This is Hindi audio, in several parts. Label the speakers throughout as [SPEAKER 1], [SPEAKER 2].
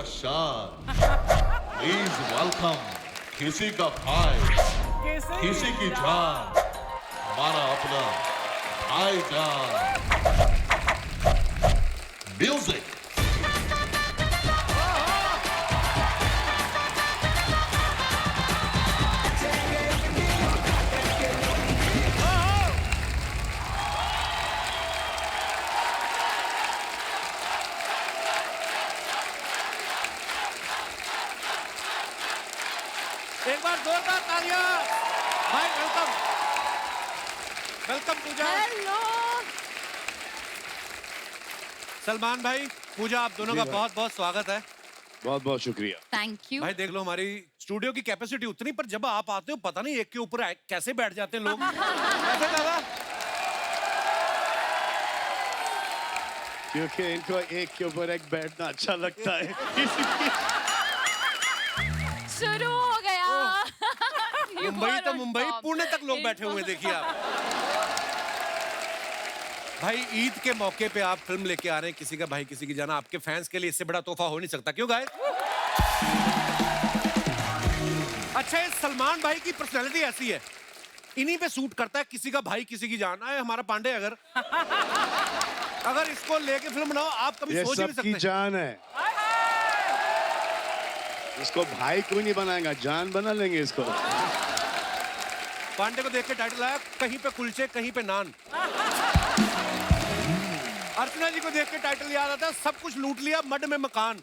[SPEAKER 1] का शान। प्लीज वेलकम किसी का भाई, किसी की जान, हमारा अपना भाईजान। म्यूजिक।
[SPEAKER 2] एक बार जोरदार तालियां। भाई वेलकम, वेलकम पूजा।
[SPEAKER 3] हेलो।
[SPEAKER 2] सलमान भाई, पूजा, आप दोनों
[SPEAKER 4] जी
[SPEAKER 2] का
[SPEAKER 4] भाई।
[SPEAKER 2] बहुत बहुत स्वागत है।
[SPEAKER 4] बहुत बहुत शुक्रिया।
[SPEAKER 3] Thank you.
[SPEAKER 2] भाई देख लो, हमारी स्टूडियो की कैपेसिटी उतनी, पर जब आप आते हो पता नहीं एक के ऊपर कैसे बैठ जाते हैं लोग। ऐसे दादा?
[SPEAKER 4] क्योंकि इनको एक के ऊपर एक बैठना अच्छा लगता है।
[SPEAKER 3] शुरू हो गया। You
[SPEAKER 2] मुंबई
[SPEAKER 3] are
[SPEAKER 2] तो
[SPEAKER 3] on
[SPEAKER 2] मुंबई,
[SPEAKER 3] top.
[SPEAKER 2] पुणे तक लोग बैठे हुए हैं, देखिए आप। भाई ईद के मौके पे आप फिल्म लेके आ रहे हैं किसी का भाई किसी की जान। आपके फैंस के लिए इससे बड़ा तोहफा हो नहीं सकता, क्यों गाइस? अच्छा, ये सलमान भाई की पर्सनैलिटी ऐसी है, इन्हीं पे सूट करता है किसी का भाई किसी की जान। आए हमारा पांडे, अगर इसको लेके फिल्म बनाओ, आप कभी
[SPEAKER 4] ये
[SPEAKER 2] सोच ही नहीं
[SPEAKER 4] सबकी
[SPEAKER 2] सकते।
[SPEAKER 4] जान है। इसको भाई कोई नहीं बनाएगा, जान बना लेंगे इसको।
[SPEAKER 2] पांडे को देख के टाइटल आया, कहीं पे कुलचे कहीं पे नान। अर्चना जी को देख के टाइटल याद आता है, सब कुछ लूट लिया मड में मकान।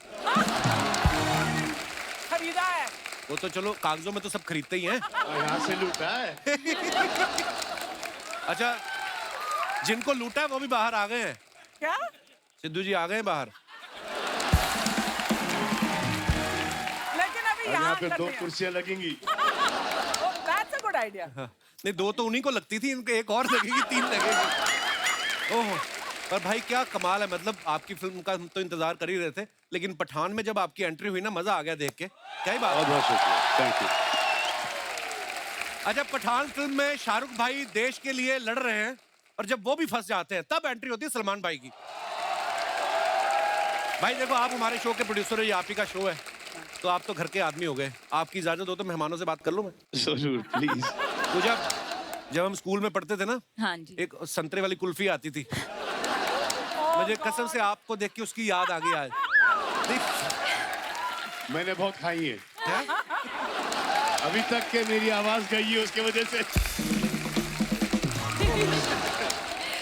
[SPEAKER 5] खरीदा है।
[SPEAKER 2] वो तो चलो कागजों में तो सब खरीदते ही हैं।
[SPEAKER 4] और यहाँ से लूटा है।
[SPEAKER 2] अच्छा, जिनको लूटा है वो भी बाहर आ गए हैं।
[SPEAKER 5] क्या?
[SPEAKER 2] सिद्धू जी आ गए हैं बाहर।
[SPEAKER 5] लेकिन अभी
[SPEAKER 4] और यहाँ
[SPEAKER 5] यहाँ
[SPEAKER 4] पे
[SPEAKER 5] कर
[SPEAKER 4] 2
[SPEAKER 5] दिया।
[SPEAKER 4] कुर्सियां लगेंगी।
[SPEAKER 5] That's a good idea.
[SPEAKER 2] नहीं, 2 तो उन्हीं को लगती थी, इनको एक और लगेगी, 3 लगेगी। ओह, पर भाई क्या कमाल है, मतलब आपकी फिल्म का हम तो इंतजार कर ही रहे थे, लेकिन पठान में जब आपकी एंट्री हुई ना, मजा आ गया देख के। क्या ही बात
[SPEAKER 4] बहुत
[SPEAKER 2] है।
[SPEAKER 4] बहुत शुक्रिया, थैंक यू।
[SPEAKER 2] अच्छा, पठान फिल्म में शाहरुख भाई देश के लिए लड़ रहे हैं, और जब वो भी फंस जाते हैं तब एंट्री होती है सलमान भाई की। भाई देखो, आप हमारे शो के प्रोड्यूसर हो, ये आप ही का शो है, तो आप तो घर के आदमी हो गए। आपकी इजाजत हो तो मेहमानों से बात कर लूं मैं?
[SPEAKER 4] जरूर, प्लीज।
[SPEAKER 2] तो जब हम स्कूल में पढ़ते थे ना,
[SPEAKER 3] हाँ जी।
[SPEAKER 2] एक संतरे वाली कुल्फी आती थी। मुझे कसम से आपको देख के उसकी याद आ गई आज।
[SPEAKER 4] मैंने बहुत खाई है,
[SPEAKER 2] हैं?
[SPEAKER 4] अभी तक के मेरी आवाज गई है उसके वजह से।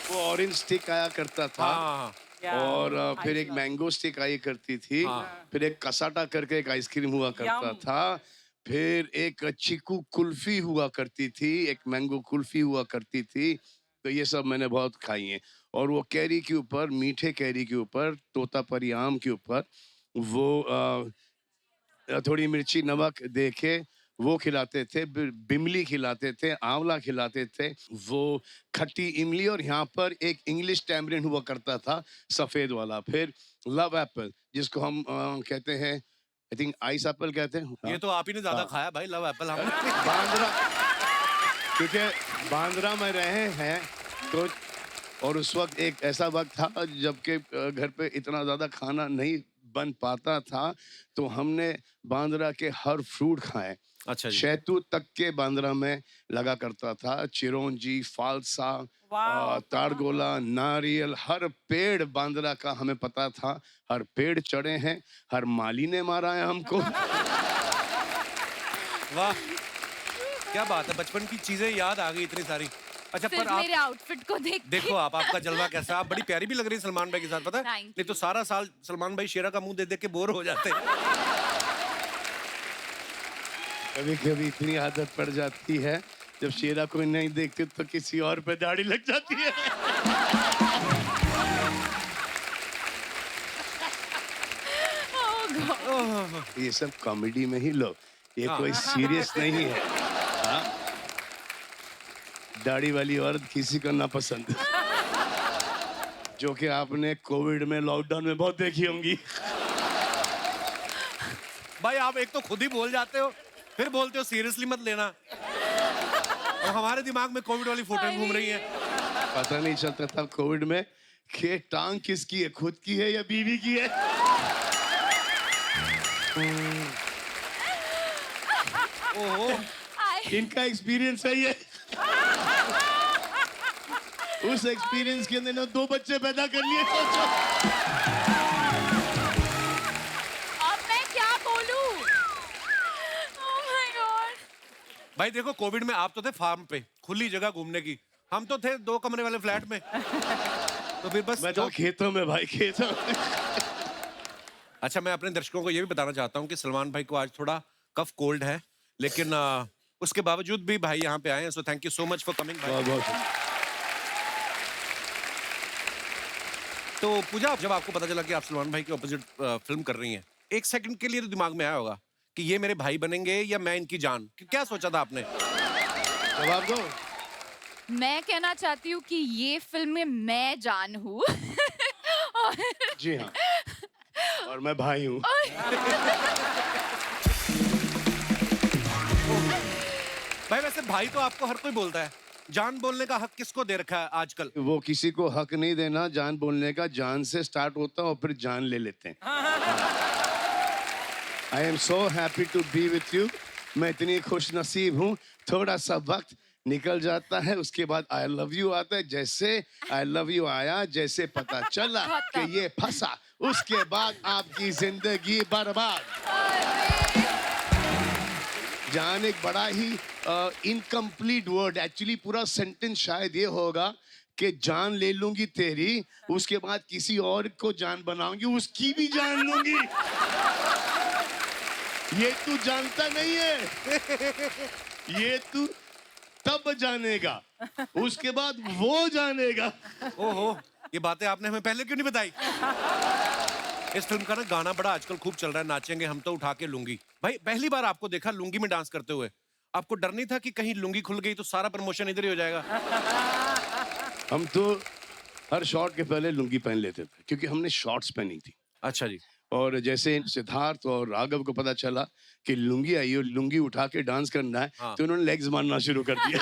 [SPEAKER 4] वो ऑरेंज स्टिक आया करता था।
[SPEAKER 2] हाँ,
[SPEAKER 4] और फिर एक मैंगो स्टिक आई करती थी।
[SPEAKER 2] हाँ।
[SPEAKER 4] फिर एक कसाटा करके एक आइसक्रीम हुआ करता
[SPEAKER 5] यम।
[SPEAKER 4] था। फिर एक चीकू कुल्फी हुआ करती थी, एक मैंगो कुल्फी हुआ करती थी। तो ये सब मैंने बहुत खाई हैं। और वो कैरी के ऊपर, मीठे कैरी के ऊपर, तोतापरी आम के ऊपर वो थोड़ी मिर्ची नमक दे के वो खिलाते थे। बिमली खिलाते थे, आंवला खिलाते थे, वो खट्टी इमली। और यहाँ पर एक इंग्लिश टैमरिन हुआ करता था, सफेद वाला। फिर लव एप्पल, जिसको हम कहते हैं, आई थिंक आइस एप्पल कहते हैं।
[SPEAKER 2] ये तो आप ही ने ज्यादा खाया भाई, लव एप्पल। हम
[SPEAKER 4] बांद्रा, क्योंकि बांद्रा में रहे हैं तो। और उस वक्त एक ऐसा वक्त था जबकि घर पे इतना ज्यादा खाना नहीं बन पाता था, तो हमने बांद्रा के हर फ्रूट खाए।
[SPEAKER 2] अच्छा जी।
[SPEAKER 4] शहतूत तक के बांद्रा में लगा करता था। चिरौंजी, फालसा,
[SPEAKER 5] वाह।
[SPEAKER 4] तारगोला, नारियल, हर पेड़ बांद्रा का हमें पता था। हर पेड़ चढ़े हैं, हर माली ने मारा है हमको।
[SPEAKER 2] वाह, क्या बात है, बचपन की चीजें याद आ गई इतनी सारी। अच्छा, पर
[SPEAKER 3] सिर्फ
[SPEAKER 2] आप
[SPEAKER 3] मेरे आउटफिट को देख के।
[SPEAKER 2] देखो, आपका जलवा कैसा, आप बड़ी प्यारी भी लग रही है सलमान भाई के साथ, पता है?
[SPEAKER 3] Thank
[SPEAKER 2] नहीं तो सारा साल सलमान भाई शेरा का मुंह देख के बोर हो जाते हैं।
[SPEAKER 4] कभी कभी इतनी आदत पड़ जाती है, जब शेरा को नहीं देखते तो किसी और पे दाढ़ी लग जाती है।
[SPEAKER 3] Oh God.
[SPEAKER 4] ये सब कॉमेडी में ही लो, ये
[SPEAKER 2] हाँ।
[SPEAKER 4] कोई सीरियस नहीं है। हाँ? दाढ़ी वाली औरत किसी को ना पसंद, जो कि आपने कोविड में, लॉकडाउन में बहुत देखी होंगी।
[SPEAKER 2] भाई आप एक तो खुद ही बोल जाते हो, फिर बोलते हो सीरियसली मत लेना, और हमारे दिमाग में कोविड वाली फोटो घूम रही है।
[SPEAKER 4] पता नहीं चलता था कोविड में कि टांग किसकी है, खुद की है या बीवी की है।
[SPEAKER 2] ओहो
[SPEAKER 4] इनका एक्सपीरियंस है ये। उस एक्सपीरियंस के अंदर इन्होंने 2 बच्चे पैदा कर लिए। सोचो
[SPEAKER 3] अब मैं क्या बोलूं? Oh my God.
[SPEAKER 2] भाई देखो, कोविड में आप तो थे फार्म पे, खुली जगह घूमने की, हम तो थे 2 कमरे वाले फ्लैट में। तो फिर बस
[SPEAKER 4] मैं तो खेतों में भाई, खेतों में।
[SPEAKER 2] अच्छा, मैं अपने दर्शकों को ये भी बताना चाहता हूँ कि सलमान भाई को आज थोड़ा कफ कोल्ड है, लेकिन उसके बावजूद भी भाई यहाँ पे आए हैं, so thank you so much for coming.
[SPEAKER 4] बहुत बहुत
[SPEAKER 2] तो पूजा, जब आपको पता चला कि आप सलमान भाई के ऑपोजिट फिल्म कर रही हैं, एक सेकंड के लिए तो दिमाग में आया होगा कि ये मेरे भाई बनेंगे या मैं इनकी जान, क्या सोचा था आपने?
[SPEAKER 4] जवाब दो।
[SPEAKER 3] मैं कहना चाहती हूँ कि ये फिल्म में मैं जान हूँ। और
[SPEAKER 4] जी हाँ, और मैं भाई हूँ।
[SPEAKER 2] भाई वैसे भाई तो आपको हर कोई बोलता है, जान बोलने का हक किसको दे रखा है आजकल?
[SPEAKER 4] वो किसी को हक नहीं देना जान बोलने का, जान से स्टार्ट होता है और फिर जान ले लेते हैं। I am so happy to be with you. मैं इतनी खुश नसीब हूँ, थोड़ा सा वक्त निकल जाता है, उसके बाद आई लव यू आता है। जैसे आई लव यू आया, जैसे पता चला कि ये फंसा, उसके बाद आपकी जिंदगी बर्बाद। जान एक बड़ा ही इनकम्प्लीट वर्ड, एक्चुअली पूरा सेंटेंस शायद ये होगा कि जान ले लूंगी तेरी, उसके बाद किसी और को जान बनाऊंगी, उसकी भी जान लूंगी। ये तू जानता नहीं है, ये तू तब जानेगा, उसके बाद वो जानेगा।
[SPEAKER 2] ओहो, ये बातें आपने हमें पहले क्यों नहीं बताई? इस फिल्म का ना गाना बड़ा आजकल खूब चल रहा है, नाचेंगे हम तो उठा के लुंगी। भाई पहली बार आपको देखा लुंगी में डांस करते हुए, आपको डर नहीं था कि कहीं लुंगी खुल गई तो सारा प्रमोशन इधर ही हो जाएगा?
[SPEAKER 4] हम तो हर शॉट के पहले लुंगी पहन लेते थे, क्योंकि हमने शॉर्ट्स पहनी थी।
[SPEAKER 2] अच्छा जी।
[SPEAKER 4] और जैसे सिद्धार्थ और राघव को पता चला कि लुंगी आई और लुंगी उठा के डांस करना है,
[SPEAKER 2] हाँ।
[SPEAKER 4] तो उन्होंने लेग्स मारना शुरू कर दिया।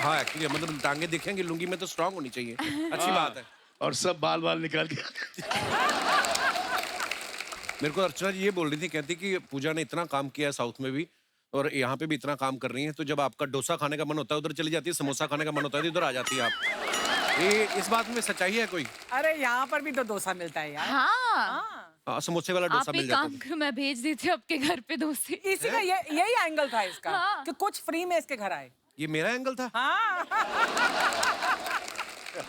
[SPEAKER 2] हाँ एक्चुअली मतलब टांगे दिखेंगे, लुंगी में तो स्ट्रांग होनी चाहिए। अच्छी बात है।
[SPEAKER 4] और सब बाल बाल निकाल के।
[SPEAKER 2] मेरे को अर्चना जी ये बोल रही थी, कहती कि पूजा ने इतना काम किया है साउथ में भी और यहाँ पे भी इतना काम कर रही है, तो जब आपका डोसा खाने का मन होता है उधर चली जाती है, समोसा खाने का मन होता है तो इधर आ जाती है आप। ये इस बात में सच्चाई है कोई?
[SPEAKER 5] अरे यहाँ पर भी तो डोसा मिलता है यार।
[SPEAKER 3] हाँ,
[SPEAKER 2] समोसे वाला डोसा
[SPEAKER 3] आप
[SPEAKER 2] मिल
[SPEAKER 3] एक
[SPEAKER 2] जाता
[SPEAKER 3] काम
[SPEAKER 2] है।
[SPEAKER 3] करो, मैं भेज देती हूँ आपके घर पे डोसे।
[SPEAKER 5] इसी का यही एंगल था इसका,
[SPEAKER 3] हाँ।
[SPEAKER 5] कि कुछ फ्री में इसके घर आए।
[SPEAKER 2] ये मेरा एंगल था।
[SPEAKER 5] हाँ।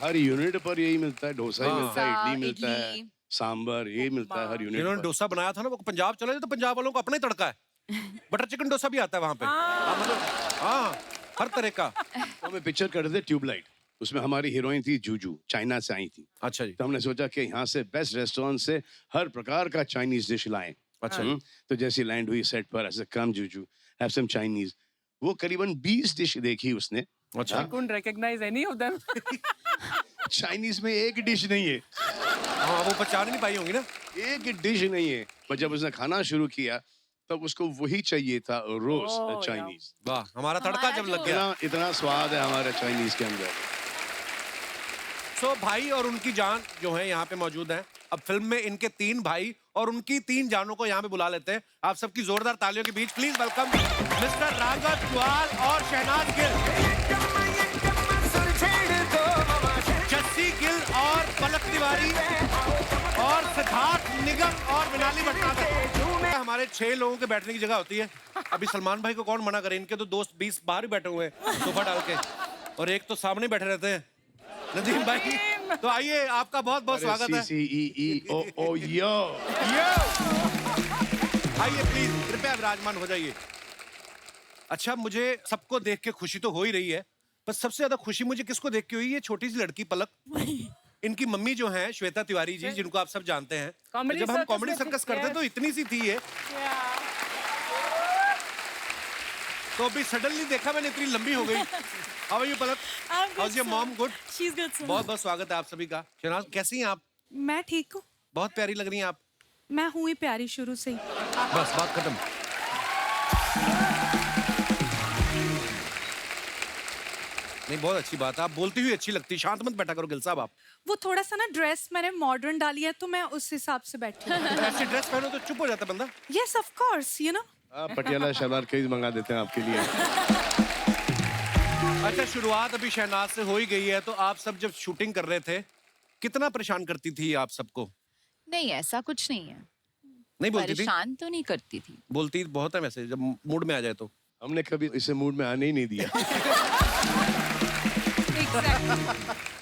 [SPEAKER 4] हर यूनिट पर यही मिलता है, डोसा ही
[SPEAKER 2] हाँ।
[SPEAKER 4] मिलता है, इडली
[SPEAKER 3] डोसा,
[SPEAKER 4] मिलता है,
[SPEAKER 3] इडली।
[SPEAKER 4] सांबर ये मिलता है हर यूनिट
[SPEAKER 2] जिन्होंने
[SPEAKER 4] पर।
[SPEAKER 2] डोसा बनाया था ना वो पंजाब चले तो पंजाब वालों को अपना ही तड़का है। बटर चिकन डोसा भी आता है वहाँ पे। हाँ, मतलब हाँ, हर तरह का।
[SPEAKER 4] तो हमें पिक्चर कर रहे थे ट्यूबलाइट, उसमें हमारी हीरोइन थी जूजू, चाइना से आई थी।
[SPEAKER 2] अच्छा जी।
[SPEAKER 4] तो हमने सोचा कि यहाँ से बेस्ट रेस्टोरेंट से हर प्रकार का चाइनीज डिश लाएं।
[SPEAKER 2] अच्छा।
[SPEAKER 4] तो जैसी लैंड हुई सेट पर, ऐसे कम जूजू हैव सम चाइनीज, वो करीबन 20 डिश देखी उसने।
[SPEAKER 2] अच्छा।
[SPEAKER 5] I couldn't recognize any of them.
[SPEAKER 4] Chinese में एक डिश नहीं है,
[SPEAKER 2] हाँ वो पहचान नहीं पाई होंगी ना।
[SPEAKER 4] एक डिश नहीं है। पर जब उसने खाना शुरू किया तब उसको वही चाहिए था, रोज चाइनीज।
[SPEAKER 2] वाह, हमारा तड़का जब लग गया।
[SPEAKER 4] इतना इतना स्वाद है हमारे चाइनीज के अंदर।
[SPEAKER 2] सो भाई और उनकी जान जो है यहाँ पे मौजूद है। अब फिल्म में इनके 3 भाई और उनकी 3 जानों को यहाँ पे बुला लेते हैं। आप सबकी जोरदार तालियों के बीच please welcome mister Raghav Juyal और शहनाज गिल, जस्सी गिल और पलक तिवारी और सिद्धार्थ निगम और मिनाली भटनागर। हमारे 6 लोगों के बैठने की जगह होती है। अभी सलमान भाई को कौन मना करे, इनके तो दोस्त 20 बाहर ही बैठे हुए हैं सोफा डाल के, और एक तो सामने बैठे रहते हैं नदीम भाई। तो आइए, आपका बहुत बहुत स्वागत है।
[SPEAKER 4] यो।
[SPEAKER 2] आइए प्लीज, कृपया विराजमान हो जाइए। अच्छा, मुझे सबको देख के खुशी तो हो ही रही है, पर सबसे ज्यादा खुशी मुझे किसको देख के हुई, ये छोटी सी लड़की पलक। इनकी मम्मी जो है श्वेता तिवारी जी, जिनको आप सब जानते हैं।
[SPEAKER 5] Comedy
[SPEAKER 2] जब हम
[SPEAKER 5] circus
[SPEAKER 2] कॉमेडी
[SPEAKER 5] में
[SPEAKER 2] सर्कस
[SPEAKER 5] थी,
[SPEAKER 2] करते
[SPEAKER 5] yes.
[SPEAKER 2] तो इतनी सी थी ये, तो अभी सडनली देखा मैंने इतनी लंबी हो गई। How are you Palak? How's your mom? Good.
[SPEAKER 6] She's good, sir.
[SPEAKER 2] बहुत बहुत स्वागत है आप सभी का। शहनाज कैसी हैं आप?
[SPEAKER 6] मैं ठीक हूँ।
[SPEAKER 2] बहुत प्यारी लग रही हैं आप।
[SPEAKER 6] मैं हुई प्यारी शुरू से ही।
[SPEAKER 2] बस बात खत्म। नहीं, बहुत अच्छी बात है, आप बोलती हुई अच्छी लगती। शांत मत बैठा करो गिल साहब आप।
[SPEAKER 6] वो थोड़ा सा ना ड्रेस मैंने मॉडर्न डाली है तो मैं उस हिसाब से बैठी हूँ।
[SPEAKER 2] ऐसी ड्रेस पहनो तो चुप हो जाता बंदा।
[SPEAKER 6] Yes of course you know.
[SPEAKER 4] Patiala salwar kameez मंगा देते हैं आपके लिए।
[SPEAKER 2] अच्छा, शुरुआत अभी शहनाज से हो ही गई है, तो आप सब जब शूटिंग कर रहे थे कितना परेशान करती थी आप सबको?
[SPEAKER 3] नहीं, ऐसा कुछ नहीं है।
[SPEAKER 2] नहीं बोलती थी?
[SPEAKER 3] परेशान तो नहीं करती थी।
[SPEAKER 2] बोलती बहुत है वैसे, जब मूड में आ जाए तो।
[SPEAKER 4] हमने कभी इसे मूड में आने ही नहीं दिया।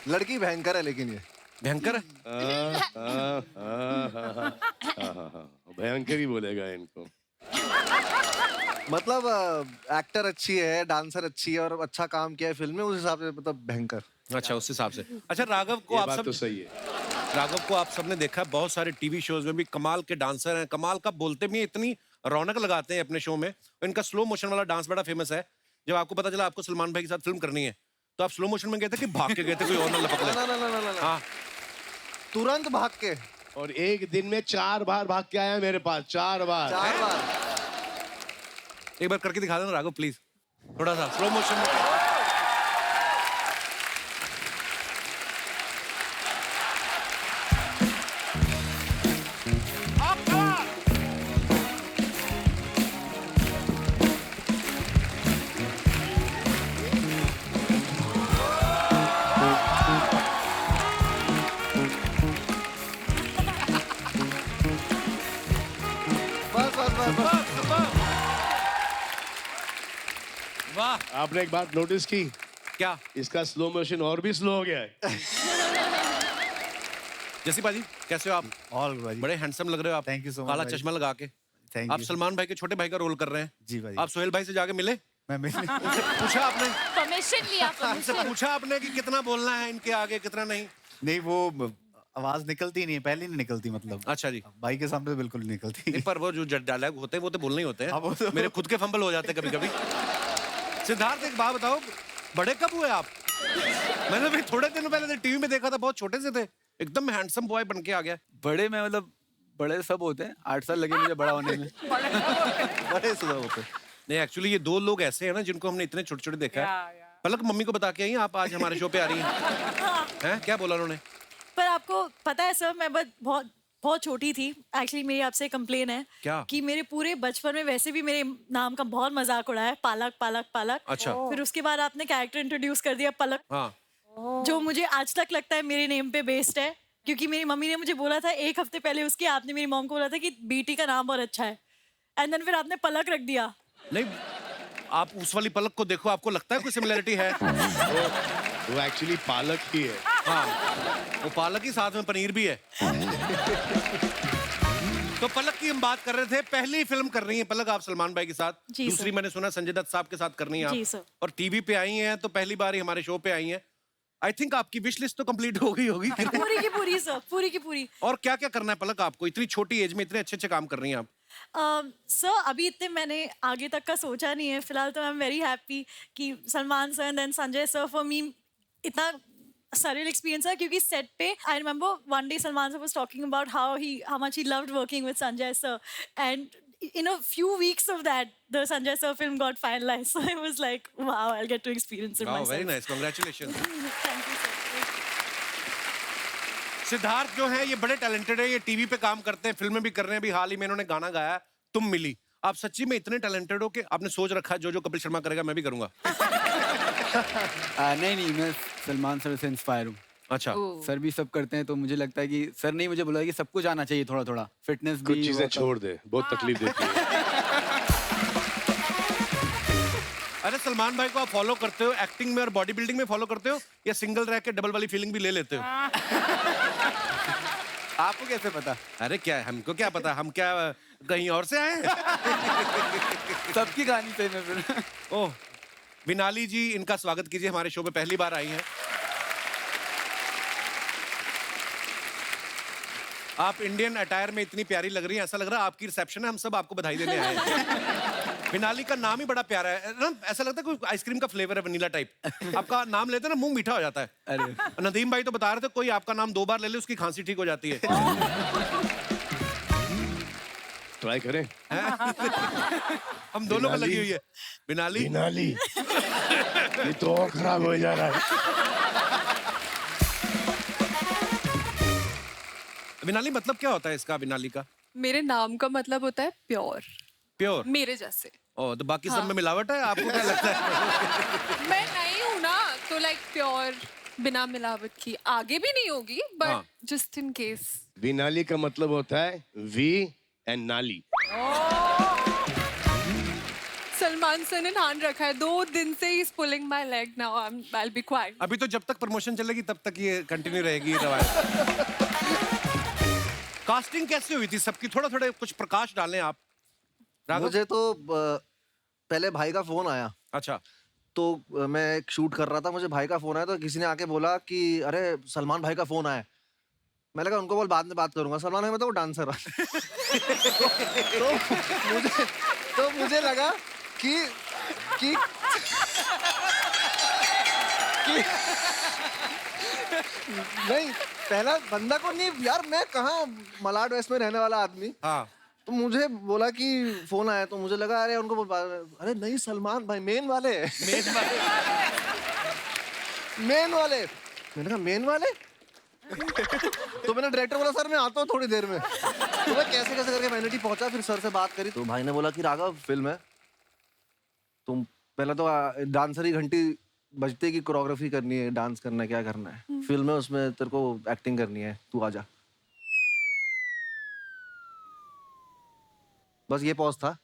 [SPEAKER 7] लड़की भयंकर है लेकिन ये
[SPEAKER 2] भयंकर है।
[SPEAKER 4] भयंकर ही बोलेगा इनको।
[SPEAKER 7] मतलब एक्टर अच्छी है, डांसर अच्छी है और अच्छा काम किया है फिल्म में, उस हिसाब से मतलब भयंकर।
[SPEAKER 2] अच्छा, उस हिसाब से। अच्छा, राघव को
[SPEAKER 4] ये
[SPEAKER 2] आप
[SPEAKER 4] बात
[SPEAKER 2] सब
[SPEAKER 4] तो सही है।
[SPEAKER 2] राघव को आप सबने देखा है, बहुत सारे टीवी शोज में भी कमाल के डांसर हैं, कमाल का बोलते भी हैं, इतनी रौनक लगाते हैं अपने शो में। इनका स्लो मोशन वाला डांस बड़ा फेमस है। जब आपको पता चला आपको सलमान भाई के साथ फिल्म करनी है, तो आप स्लो मोशन में गए थे कि भाग के गए थे, कोई और ना लपक ले?
[SPEAKER 7] ना।
[SPEAKER 2] हाँ,
[SPEAKER 7] तुरंत भाग के।
[SPEAKER 4] और एक दिन में 4 बार भाग के आया मेरे पास, 4 बार।
[SPEAKER 7] 4 बार।
[SPEAKER 2] एक बार करके दिखा देना राघव प्लीज, थोड़ा सा स्लो मोशन में।
[SPEAKER 7] बस।
[SPEAKER 2] वाह,
[SPEAKER 4] आपने एक बात नोटिस की,
[SPEAKER 2] क्या?
[SPEAKER 4] इसका स्लो मोशन और भी स्लो हो गया है।
[SPEAKER 2] जैसी बाजी, कैसे हो आप?
[SPEAKER 8] ऑल भाई,
[SPEAKER 2] बड़े हैंडसम लग रहे हो आप।
[SPEAKER 8] Thank you so much
[SPEAKER 2] काला
[SPEAKER 8] भाई।
[SPEAKER 2] चश्मा लगा के।
[SPEAKER 8] थैंक
[SPEAKER 2] आप
[SPEAKER 8] यू।
[SPEAKER 2] सलमान भाई के छोटे भाई का रोल कर रहे हैं।
[SPEAKER 8] जी भाई।
[SPEAKER 2] आप सोहेल भाई से जाके मिले?
[SPEAKER 8] मैं मिलने
[SPEAKER 2] उनसे पूछा आपने?
[SPEAKER 3] परमिशन लिया,
[SPEAKER 2] उनसे
[SPEAKER 3] परमिशन।
[SPEAKER 2] पूछा आपने कि कितना बोलना है इनके आगे, कितना नहीं?
[SPEAKER 8] नहीं, वो आवाज निकलती नहीं है, पहले नहीं निकलती मतलब।
[SPEAKER 2] अच्छा जी।
[SPEAKER 8] भाई के सामने तो बिल्कुल नहीं निकलती।
[SPEAKER 2] नहीं, पर वो जो डायलॉग होते हैं वो तो बोलने ही होते
[SPEAKER 8] हाँ, वो
[SPEAKER 2] हैं।
[SPEAKER 8] तो-
[SPEAKER 2] मेरे खुद के फंबल हो जाते हैं कभी कभी। सिद्धार्थ, एक बात बताओ, बड़े कब हुए आप? मैंने भी थोड़े दिन पहले टीवी में देखा था, बहुत छोटे से थे, एकदम हैंडसम बॉय बन के आ गया।
[SPEAKER 9] बड़े में मतलब बड़े सब होते हैं, 8 साल लगे मुझे बड़ा होने में।
[SPEAKER 7] बड़े सुधर होते।
[SPEAKER 2] नहीं, एक्चुअली ये 2 लोग ऐसे हैं ना जिनको हमने इतने छोटे छोटे देखा है। पलक मम्मी को बता के आई आप आज हमारे शो पे आ रही हैं? हैं? क्या बोला उन्होंने?
[SPEAKER 10] पर आपको पता है सर, मैं बहुत बहुत छोटी थी। एक्चुअली मेरी आपसे कंप्लेन है
[SPEAKER 2] क्या?
[SPEAKER 10] कि मेरे पूरे बचपन में वैसे भी मेरे नाम का बहुत मजाक उड़ा है, पालक पालक पालक।
[SPEAKER 2] अच्छा।
[SPEAKER 10] फिर उसके बाद आपने कैरेक्टर इंट्रोड्यूस कर दिया पलक,
[SPEAKER 2] हाँ,
[SPEAKER 10] जो मुझे आज तक लगता है मेरे नेम पे बेस्ड है, क्योंकि मेरी मम्मी ने मुझे बोला था 1 हफ्ते पहले उसके, आपने मेरी मॉम को बोला था कि बेटी का नाम बहुत अच्छा है, एंड देन फिर आपने पलक रख दिया।
[SPEAKER 2] नहीं, आप उस वाली पलक को देखो, आपको लगता है कोई सिमिलरिटी है?
[SPEAKER 4] वो एक्चुअली पालक ही है।
[SPEAKER 2] हाँ, वो पालक ही साथ में पनीर भी है। तो पलक की हम बात कर रहे थे, पहली फिल्म कर रही है पलक आप सलमान भाई के साथ।
[SPEAKER 10] जी
[SPEAKER 2] दूसरी
[SPEAKER 10] सर।
[SPEAKER 2] मैंने सुना संजय दत्त साहब के साथ करनी है
[SPEAKER 10] जी
[SPEAKER 2] आप।
[SPEAKER 10] सर।
[SPEAKER 2] और टीवी पे आई हैं तो पहली बार ही हमारे शो पे आई हैं। आई थिंक आपकी विश लिस्ट तो कंप्लीट हो गई होगी।
[SPEAKER 10] पूरी की पूरी सर, पूरी की पूरी।
[SPEAKER 2] और क्या क्या करना है पलक आपको? इतनी छोटी एज में इतने अच्छे अच्छे काम कर रही हैं आप।
[SPEAKER 10] सर अभी इतने मैंने आगे तक का सोचा नहीं है फिलहाल, तो आई एम वेरी हैप्पी कि Salman sir and then Sanjay sir, for me इतना surreal experience है, क्योंकि सेट पे I remember one day Salman sir was talking about how much he loved working with Sanjay sir, and in a few weeks of that the Sanjay sir film got finalized, so I was like wow, I'll get to experience it myself.
[SPEAKER 2] Very nice, congratulation.
[SPEAKER 10] Thank you sir.
[SPEAKER 2] Siddharth जो है ये बड़े टैलेंटेड है, ये टीवी पे काम करते हैं, फिल्में भी कर रहे हैं। अभी हाल ही में इन्होंने गाना गाया तुम मिली। आप सच्ची में इतने टैलेंटेड हो कि आपने सोच रखा जो जो कपिल शर्मा करेगा मैं भी करूंगा?
[SPEAKER 9] नहीं, मैं सलमान सर से इंस्पायर हूँ।
[SPEAKER 2] अच्छा।
[SPEAKER 9] सर भी सब करते हैं तो मुझे लगता है कि सर ने मुझे बोला कि सब कुछ आना चाहिए, थोड़ा थोड़ा फिटनेस भी।
[SPEAKER 4] कुछ चीजें छोड़ दे, बहुत तकलीफ देती है।
[SPEAKER 2] अरे सलमान भाई को आप फॉलो करते हो एक्टिंग में और बॉडी बिल्डिंग में फॉलो करते हो, या सिंगल रह के डबल वाली फीलिंग भी ले लेते हो?
[SPEAKER 9] आपको कैसे पता?
[SPEAKER 2] अरे क्या है, हमको क्या पता, हम क्या कहीं और से आए?
[SPEAKER 9] सबकी कहानी सही में फिर।
[SPEAKER 2] ओह, विनाली जी, इनका स्वागत कीजिए, हमारे शो पे पहली बार आई हैं। आप इंडियन अटायर में इतनी प्यारी लग रही हैं, ऐसा लग रहा है आपकी रिसेप्शन है, हम सब आपको बधाई देने आए हैं। विनाली का नाम ही बड़ा प्यारा है ना, ऐसा लगता है कोई आइसक्रीम का फ्लेवर है, वनीला टाइप। आपका नाम लेते हैं ना मुंह मीठा हो जाता है।
[SPEAKER 9] अरे
[SPEAKER 2] नदीम भाई तो बता रहे थे कोई आपका नाम 2 बार ले ले उसकी खांसी ठीक हो जाती है।
[SPEAKER 4] ट्राई करें?
[SPEAKER 2] हम दोनों को लगी हुई है। बिनाली
[SPEAKER 4] बिनाली ये तो और खराब हो जा रहा है।
[SPEAKER 2] बिनाली मतलब क्या होता है इसका, बिनाली का?
[SPEAKER 6] मेरे नाम का मतलब होता है प्योर,
[SPEAKER 2] प्योर।
[SPEAKER 6] मेरे जैसे।
[SPEAKER 2] ओ, तो बाकी सब में मिलावट है, आपको क्या लगता है?
[SPEAKER 6] मैं नहीं हूँ ना, तो लाइक प्योर बिना मिलावट की आगे भी नहीं होगी, बट जस्ट इन केस।
[SPEAKER 4] बिनाली का मतलब होता है वी एंड नाली।
[SPEAKER 6] सलमान सर ने ध्यान रखा है, 2 दिन से he is pulling my leg now, I will be quite.
[SPEAKER 2] अभी तो जब तक प्रमोशन चलेगी तब तक ये कंटिन्यू रहेगी ये रवायत। कास्टिंग कैसे हुई थी सबकी? थोड़ा थोड़ा कुछ प्रकाश डालें आप। राघव?
[SPEAKER 7] मुझे तो पहले भाई का फोन आया।
[SPEAKER 2] अच्छा।
[SPEAKER 7] तो मैं एक शूट कर रहा था, मुझे भाई का फोन आया, तो किसी ने आके बोला कि अरे सलमान भाई का फोन आया। मैंने कहा उनको बोल बाद में बात करूंगा। सलमान भाई मतलब वो डांसर तो मुझे लगा कि नहीं, पहला बंदा को नहीं यार, मैं कहाँ मलाड वेस्ट में रहने वाला आदमी।
[SPEAKER 2] हाँ।
[SPEAKER 7] तो मुझे बोला कि फोन आया, तो मुझे लगा अरे उनको अरे नहीं सलमान भाई मेन वाले मेन वाले। मैंने कहा मेन वाले? तो मैंने डायरेक्टर बोला सर मैं आता हूँ थोड़ी देर में। तो मैं कैसे कैसे करके वैनिटी पहुंचा, फिर सर से बात करी, तो भाई ने बोला कि राघव फिल्म है, तुम पहले तो डांसर ही घंटी बजते की कोरियोग्राफी करनी है, डांस करना है, क्या करना है, फिल्म है उसमें तेरे को एक्टिंग करनी है, तू आजा। बस ये पॉज था।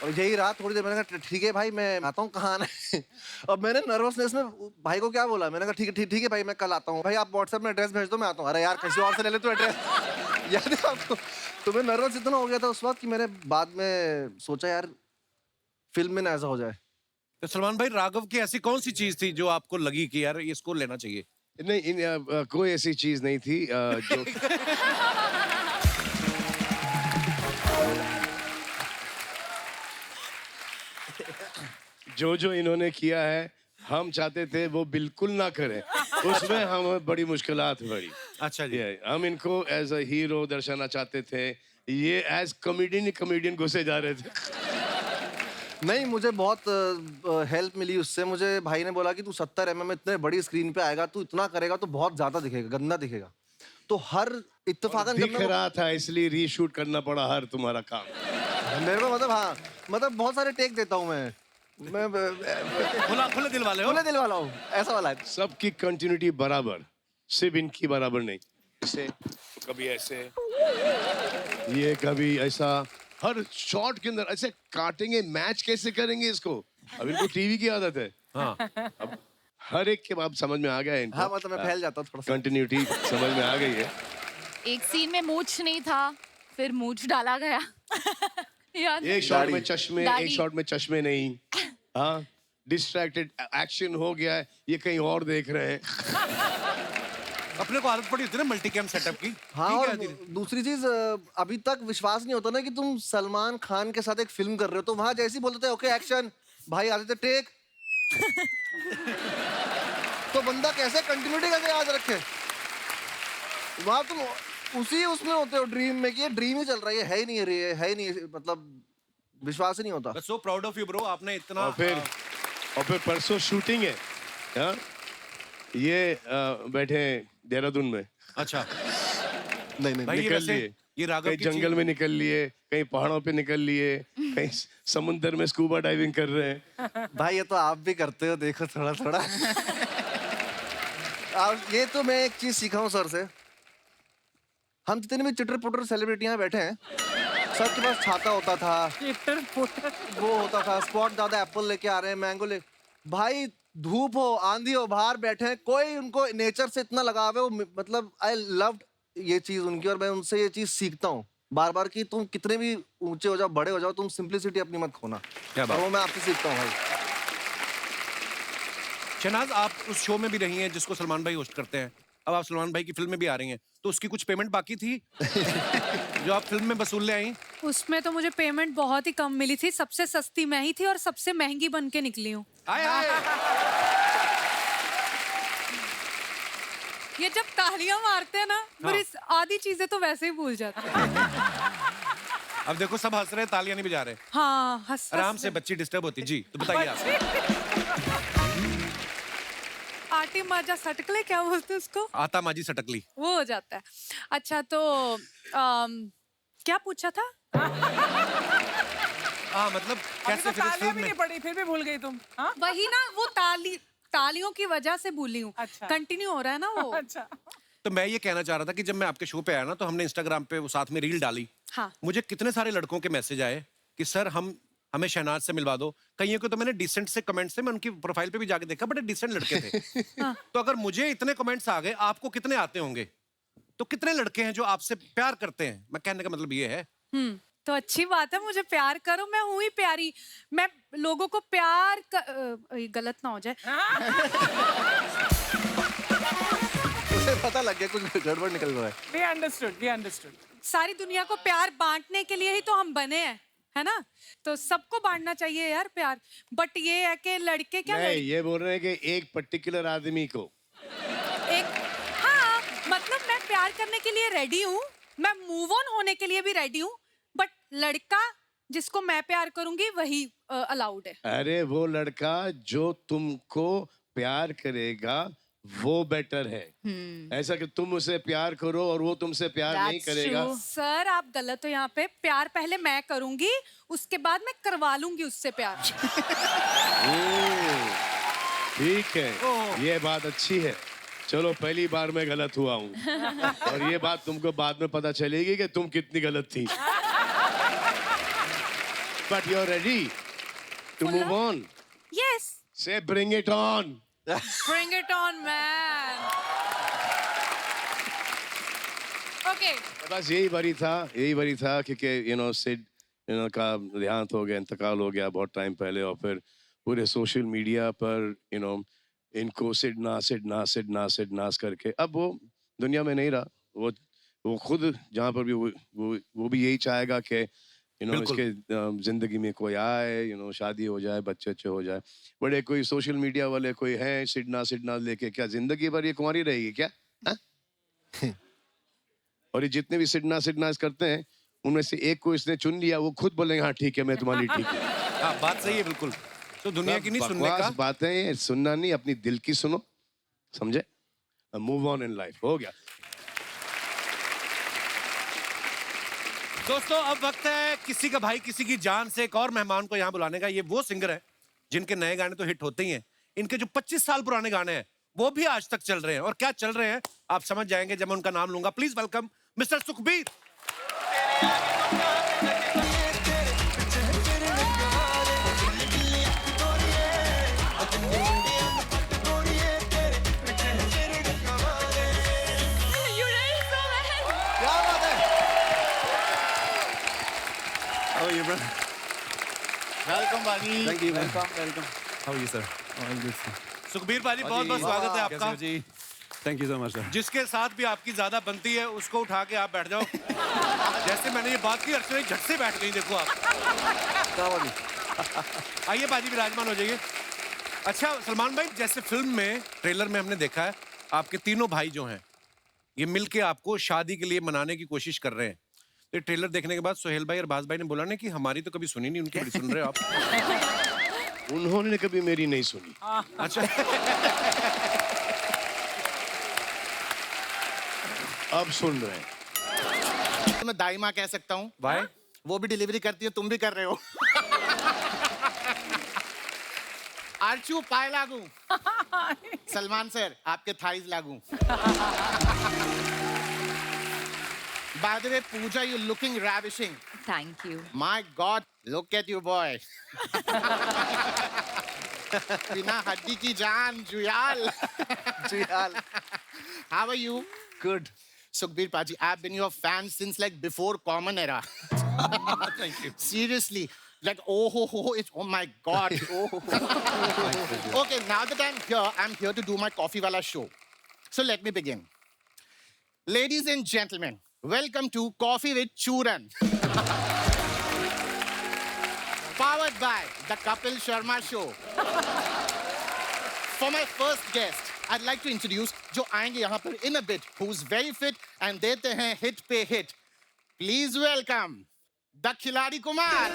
[SPEAKER 7] और यही रहा थोड़ी देर। मैंने कहा ठीक है भाई मैं आता हूँ, कहाँ आना है? अब मैंने नर्वसनेस में भाई को क्या बोला, मैंने कहा ठीक है भाई मैं कल आता हूँ। भाई आप व्हाट्सएप में एड्रेस भेज दो, मैं आता हूँ। अरे यार किसी और से ले ले तू एड्रेस। याद है आपको? तो मैं नर्वस इतना हो गया था उस वक्त कि मैंने बाद में सोचा यार फिल्म में ना ऐसा हो जाए।
[SPEAKER 2] तो सलमान भाई राघव की ऐसी कौन सी चीज थी जो आपको लगी कि यार इसको लेना चाहिए?
[SPEAKER 4] नहीं, कोई ऐसी चीज नहीं थी जो जो इन्होंने किया है हम चाहते थे वो बिल्कुल ना करें। उसमें हमें बड़ी मुश्किलात पड़ी।
[SPEAKER 2] अच्छा जी।
[SPEAKER 4] हम इनको एज अ हीरो दर्शाना चाहते थे, ये एज कॉमेडियन घुसे जा रहे थे।
[SPEAKER 7] नहीं, मुझे बहुत हेल्प मिली उससे। मुझे भाई ने बोला कि तू 70 mm इतने बड़ी स्क्रीन पे आएगा, तू इतना करेगा तो बहुत ज्यादा दिखेगा, गंदा दिखेगा। तो हर इत्तेफाकन
[SPEAKER 4] दिख रहा था इसलिए रीशूट करना पड़ा हर तुम्हारा काम।
[SPEAKER 7] मेरे को मतलब हाँ, मतलब बहुत सारे टेक देता हूँ मैं
[SPEAKER 2] खुले दिल वाले हो?
[SPEAKER 7] खुले दिल वाला हूँ, ऐसा वाला है।
[SPEAKER 4] सबकी कंटिन्यूटी बराबर, सिर्फ इनकी बराबर नहीं। ऐसे कभी ऐसे, ये कभी ऐसा, हर शॉट के अंदर ऐसे काटेंगे। मैच कैसे करेंगे इसको? अब इनको टीवी की आदत है।
[SPEAKER 2] हाँ।
[SPEAKER 4] अब हर एक के बाद समझ में आ गया है इनको।
[SPEAKER 7] हाँ मतलब मैं फैल जाता हूँ थोड़ा सा।
[SPEAKER 4] कंटिन्यूटी समझ में आ गई है।
[SPEAKER 3] एक सीन में मूछ नहीं था, फिर मूछ डाला गया। याद है?
[SPEAKER 4] एक शॉट में चश्मे, एक
[SPEAKER 3] दाढ़ी।
[SPEAKER 4] शॉट में चश्मे नहीं। हाँ, डिस्ट्रैक्टेड एक्शन हो गया है, ये कहीं और देख रहे हैं।
[SPEAKER 2] अपने को आदत पड़ी थी ना मल्टी कैम सेटअप की।
[SPEAKER 7] हाँ,
[SPEAKER 2] ठीक
[SPEAKER 7] और
[SPEAKER 2] है, धीरे-
[SPEAKER 7] दूसरी चीज अभी तक विश्वास नहीं होता ना कि तुम सलमान खान के साथ एक फिल्म कर रहे हो, तो वहां जैसे ही बोलते थे ओके एक्शन, भाई आते थे टेक। तो बंदा कैसे कंटिन्यूटी कैसे याद रखे? वहां तुम उसी उसमें होते हो ड्रीम में कि ये ड्रीम ही चल रहा है ही नहीं है ही नहीं, मतलब विश्वास ही नहीं होता।
[SPEAKER 2] So proud of you bro, आपने इतना।
[SPEAKER 4] और फिर परसों शूटिंग है। हाँ? ये बैठे हैं देहरादून में।
[SPEAKER 2] अच्छा।
[SPEAKER 7] नहीं
[SPEAKER 2] भाई ये
[SPEAKER 4] निकल
[SPEAKER 2] वैसे
[SPEAKER 4] लिए,
[SPEAKER 2] ये राघव
[SPEAKER 4] कहीं
[SPEAKER 2] की
[SPEAKER 4] जंगल
[SPEAKER 2] चीज-
[SPEAKER 4] में निकल लिए, कहीं पहाड़ों पे निकल लिए, कहीं समुंदर में स्कूबा डाइविंग कर रहे हैं।
[SPEAKER 7] भाई ये तो आप भी करते हो, देखो थोड़ा थोड़ा। और ये तो मैं एक चीज सीखा हूँ सर से। हम जितने भी चिटर पुटर सेलिब्रिटियां बैठे हैं, सबके पास छाता होता था, वो होता था, स्पॉट ज्यादा एप्पल लेके आ रहे हैं, मैंगो ले। भाई धूप हो आंधी हो बाहर बैठे हैं, कोई उनको नेचर से इतना लगाव है, वो मतलब आई लव्ड ये चीज उनकी, और मैं उनसे ये चीज सीखता हूँ बार बार कि तुम कितने भी ऊंचे हो जाओ, बड़े हो जाओ, तुम सिंपलिसिटी अपनी मत खोना।
[SPEAKER 2] क्या बात।
[SPEAKER 7] और वो मैं आपसे सीखता हूँ भाई।
[SPEAKER 2] शहनाज, आप उस शो में भी रही हैं जिसको सलमान भाई होस्ट करते हैं, अब आप सलमान भाई की फिल्म में भी आ रही हैं, तो उसकी कुछ पेमेंट बाकी थी जो आप फिल्म में वसूल ले आई?
[SPEAKER 6] उसमें तो मुझे पेमेंट बहुत ही कम मिली थी, सबसे सस्ती मैं ही थी और सबसे महंगी बन के निकली हूँ।
[SPEAKER 2] आए आए।
[SPEAKER 6] ये जब तालियां मारते हैं ना, मेरी आधी चीजें तो वैसे ही भूल जाते हैं।
[SPEAKER 2] अब देखो सब हंस रहे हैं, तालियां नहीं बजा रहे।
[SPEAKER 6] हाँ, हंस
[SPEAKER 2] आराम से, बच्ची डिस्टर्ब होती। जी तो बताइए आप।
[SPEAKER 6] आटी माजा सटकले क्या बोलते हैं उसको?
[SPEAKER 2] आता माजी सटकली।
[SPEAKER 6] वो हो जाता है। अच्छा तो क्या पूछा था?
[SPEAKER 2] हाँ मतलब
[SPEAKER 5] अभी
[SPEAKER 2] कैसे
[SPEAKER 5] तो
[SPEAKER 2] फिर इस
[SPEAKER 5] तालियां
[SPEAKER 2] फिल्म
[SPEAKER 5] भी
[SPEAKER 2] में
[SPEAKER 5] नहीं पड़ी फिर भी भूल गई तुम। हाँ?
[SPEAKER 6] वही ना, वो तालियों की वजह से भूली हूँ।
[SPEAKER 5] अच्छा।
[SPEAKER 6] कंटिन्यू हो रहा है ना वो।
[SPEAKER 5] अच्छा।
[SPEAKER 2] तो मैं ये कहना चाह रहा था कि जब मैं आपके शो पे आया ना तो हमने इंस्टाग्राम पे वो साथ में रील डाली।
[SPEAKER 6] हाँ।
[SPEAKER 2] मुझे कितने सारे लड़कों के मैसेज आए कि सर हमें शहनाज से मिलवा दो। कईयों को तो मैंने डिसेंट से कमेंट्स थे, मैं उनकी प्रोफाइल पे भी जाके देखा, बड़े डिसेंट लड़के थे। तो अगर मुझे इतने कमेंट्स आ गए, आपको कितने आते होंगे? तो कितने लड़के हैं जो आपसे प्यार करते हैं? मैं कहने का मतलब ये है।
[SPEAKER 6] तो अच्छी बात है, मुझे प्यार करो, मैं हूँ ही प्यारी। मैं लोगों को प्यार गलत ना हो जाए।
[SPEAKER 7] उसे पता लग गया कुछ गड़बड़ निकल रहा है।
[SPEAKER 5] We understood.
[SPEAKER 6] सारी दुनिया को प्यार बांटने के लिए ही तो हम बने हैं, है ना? तो सबको बांटना चाहिए यार प्यार। बट ये है कि लड़के क्या
[SPEAKER 4] नहीं, ये बोल रहे हैं कि एक पर्टिकुलर आदमी को।
[SPEAKER 6] हाँ, मतलब मैं प्यार करने के लिए रेडी हूँ, मैं मूव ऑन होने के लिए भी रेडी हूँ, बट लड़का जिसको मैं प्यार करूंगी वही अलाउड है।
[SPEAKER 4] अरे वो लड़का जो तुमको प्यार करेगा वो बेटर है। ऐसा कि तुम उसे प्यार करो और वो तुमसे प्यार नहीं करेगा।
[SPEAKER 6] सर आप गलत हो यहाँ पे। प्यार पहले मैं करूंगी, उसके बाद मैं करवा लूंगी उससे प्यार।
[SPEAKER 4] ठीक है, ये बात अच्छी है। चलो पहली बार मैं गलत हुआ हूँ और ये बात तुमको बाद में पता चलेगी कि तुम कितनी गलत थी। But you're ready to move on.
[SPEAKER 6] Yes.
[SPEAKER 4] Say bring it on.
[SPEAKER 6] Bring it on, man. Okay.
[SPEAKER 4] बस यही वरी था क्योंकि सिड का देहांत हो गया, इंतकाल हो गया बहुत टाइम पहले, और फिर पूरे सोशल मीडिया पर इनको सिड नास करके अब वो दुनिया में नहीं रहा। वो खुद जहाँ पर भी वो भी यही चाहेगा कि इसके जिंदगी में कोई आए, शादी हो जाए, बच्चे अच्छे हो जाए। बड़े कोई सोशल मीडिया वाले कोई हैं सिड नास लेके, क्या जिंदगी भर ये कुंवारी रहेगी क्या? और ये जितने भी सिड नास करते हैं उनमें से एक को इसने चुन लिया, वो खुद बोलेंगे हाँ ठीक है मैं तुम्हारी ठीक है।
[SPEAKER 2] हाँ बात सही है बिल्कुल। तो दुनिया की नहीं सुनने का।
[SPEAKER 4] बातें हैं, सुनना नहीं, अपनी दिल की सुनो, समझे? Move on in life. हो गया
[SPEAKER 2] दोस्तों, अब वक्त है किसी का भाई किसी की जान से एक और मेहमान को यहाँ बुलाने का। ये वो सिंगर है जिनके नए गाने तो हिट होते ही हैं, इनके जो 25 साल पुराने गाने हैं वो भी आज तक चल रहे हैं। और क्या चल रहे हैं आप समझ जाएंगे जब मैं उनका नाम लूंगा। Please welcome mister Sukhbir.
[SPEAKER 8] How are you, bro? Welcome, Bani.
[SPEAKER 7] Thank you.
[SPEAKER 8] Welcome.
[SPEAKER 9] How are you, sir?
[SPEAKER 8] All good, sir.
[SPEAKER 2] Sukhbir भाजी बहुत बहुत स्वागत है आपका।
[SPEAKER 9] जी thank you so much sir.
[SPEAKER 2] जिसके साथ भी आपकी ज्यादा बनती है उसको उठा के आप बैठ जाओ। जैसे मैंने ये बात की अर्चना झट से बैठ गई। देखो आप। आइए बाजी विराजमान हो जाइए। अच्छा सलमान भाई, जैसे फिल्म में ट्रेलर में हमने देखा है आपके तीनों भाई जो हैं ये मिलके आपको शादी के लिए मनाने की कोशिश कर रहे हैं। तो ट्रेलर देखने के बाद सोहेल भाई और बाज भाई ने बोला ना कि हमारी तो कभी सुनी नहीं, उनकी बड़ी सुन रहे हो आप।
[SPEAKER 4] उन्होंने कभी मेरी नहीं सुनी।
[SPEAKER 2] अच्छा
[SPEAKER 4] अब सुन रहे हैं।
[SPEAKER 8] मैं दाई माँ कह सकता हूँ
[SPEAKER 2] भाई,
[SPEAKER 8] वो भी डिलीवरी करती है, तुम भी कर रहे हो। आर्चू पाए लागू। सलमान सर आपके थाइज लागू। By the way, Pooja, you're looking ravishing.
[SPEAKER 3] Thank you.
[SPEAKER 8] My God, look at you, boy. बिना हड्डी की जान, Juyal.
[SPEAKER 7] Juyal.
[SPEAKER 8] How are you?
[SPEAKER 7] Good.
[SPEAKER 8] Sukhbir Paji, I've been your fan since like before Common Era.
[SPEAKER 2] Thank you.
[SPEAKER 8] Seriously, like oh my God. Okay, now that I'm here to do my Coffee Wala show. So let me begin. Ladies and gentlemen, welcome to Coffee with Churan. Powered by the Kapil Sharma Show. For my first guest, I'd like to introduce जो आएंगे यहाँ पर in a bit, who's very fit and देते हैं hit पे hit. Please welcome the खिलाड़ी कुमार.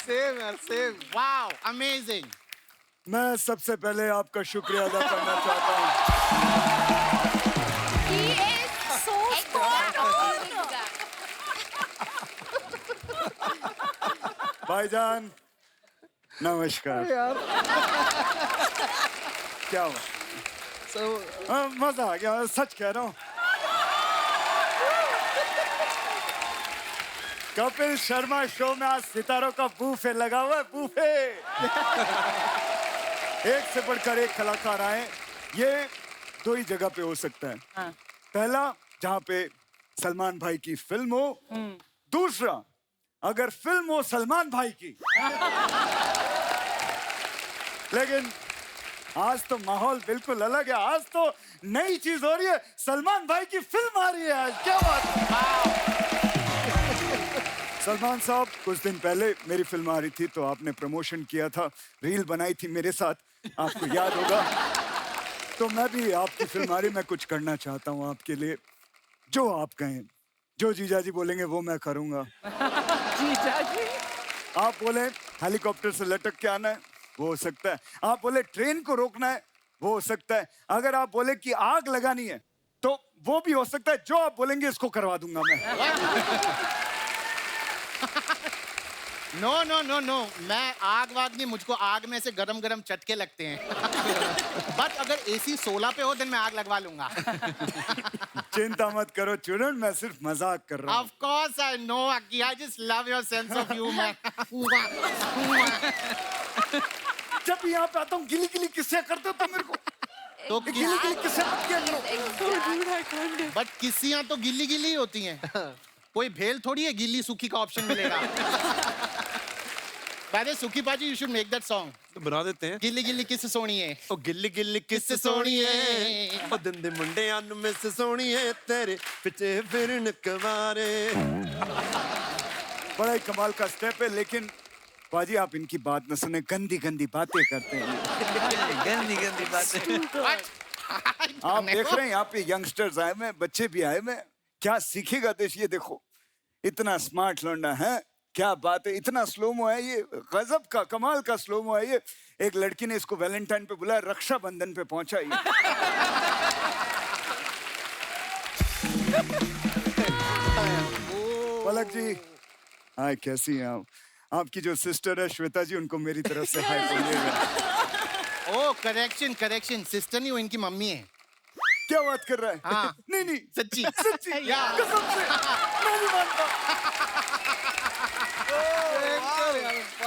[SPEAKER 7] सेम यार सेम.
[SPEAKER 8] Wow, amazing.
[SPEAKER 11] मैं सबसे पहले आपका शुक्रिया अदा करना चाहता हूँ.
[SPEAKER 3] He is so spot on.
[SPEAKER 11] भाईजान नमस्कार. क्या हुआ? मजा आ गया, सच कह रहा हूँ. कपिल शर्मा शो में आज सितारों का बूफे लगा हुआ है. बूफे एक से बढ़कर एक कलाकार आए. ये दो ही जगह पे हो सकता है. पहला जहाँ पे सलमान भाई की फिल्म हो. दूसरा अगर फिल्म हो सलमान भाई की. लेकिन आज तो माहौल बिल्कुल अलग है. आज तो नई चीज हो रही है. सलमान भाई की फिल्म आ रही है आज. क्या बात है. सलमान साहब कुछ दिन पहले मेरी फिल्म आ रही थी तो आपने प्रमोशन किया था. रील बनाई थी मेरे साथ, आपको याद होगा. तो मैं भी आपकी फिल्म आ रही, मैं कुछ करना चाहता हूँ आपके लिए. जो आप कहें, जो जीजा जी बोलेंगे वो मैं करूँगा.
[SPEAKER 5] जीजा जी
[SPEAKER 11] आप बोले हेलीकॉप्टर से लटक के आना है, वो हो सकता है. आप बोले ट्रेन को रोकना है, वो हो सकता है. अगर आप बोले कि आग लगानी है तो वो भी हो सकता है. जो आप बोलेंगे इसको करवा दूंगा मैं.
[SPEAKER 8] नो नो नो नो, मैं आग वाग नहीं, मुझको आग में से गरम गरम चटके लगते हैं. बट अगर AC 16 पे हो तो मैं आग लगवा लूंगा.
[SPEAKER 11] चिंता मत करो चूरन, मैं सिर्फ मजाक कर रहा हूँ.
[SPEAKER 8] Of course I know, Aki. I just love your sense of humor.
[SPEAKER 11] जब भी यहाँ पे आता हूँ गिली गिली किस्से करते हो तो मेरे को.
[SPEAKER 8] तो
[SPEAKER 11] गिली गिली किस्से मत किया करो.
[SPEAKER 8] बट किस्सियां तो गिल्ली गिल्ली होती हैं. कोई भेल थोड़ी है गिल्ली सूखी का ऑप्शन मिलेगा. By सुखी पाजी, you should make that song.
[SPEAKER 2] तो बना देते हैं.
[SPEAKER 8] गिल्ली गिल्ली किस सोनी है.
[SPEAKER 2] ओ गिल्ली गिल्ली किस सोनी है. ओ दिन दे मुंडे अन में से सोनी है तेरे पिछे फिरन कवारे.
[SPEAKER 11] बड़ा ही कमाल का स्टेप है. लेकिन पाजी आप इनकी बात न सुने, गंदी गंदी बातें करते हैं.
[SPEAKER 7] गंदी गंदी बातें.
[SPEAKER 11] आप देख रहे हैं यहाँ पे यंगस्टर्स आए हुए, बच्चे भी आए हुए. क्या सीखेगा देश. ये देखो इतना स्मार्ट लौंडा है. क्या बात है. इतना स्लोमो है ये, गजब का कमाल का स्लोमो है ये. एक लड़की ने इसको वैलेंटाइन पे बुलाया, रक्षाबंधन पे पहुंचा ये. पलक जी हाय, कैसी हैं आप. आपकी जो सिस्टर है श्वेता जी, उनको मेरी तरफ से हाय बोलिएगा.
[SPEAKER 8] ओ करेक्शन करेक्शन, सिस्टर नहीं वो इनकी मम्मी है.
[SPEAKER 11] क्या बात कर रहा है.
[SPEAKER 8] हाँ.
[SPEAKER 11] नहीं नहीं
[SPEAKER 8] सच्ची
[SPEAKER 11] सच्ची कसम से मैं नहीं मानता.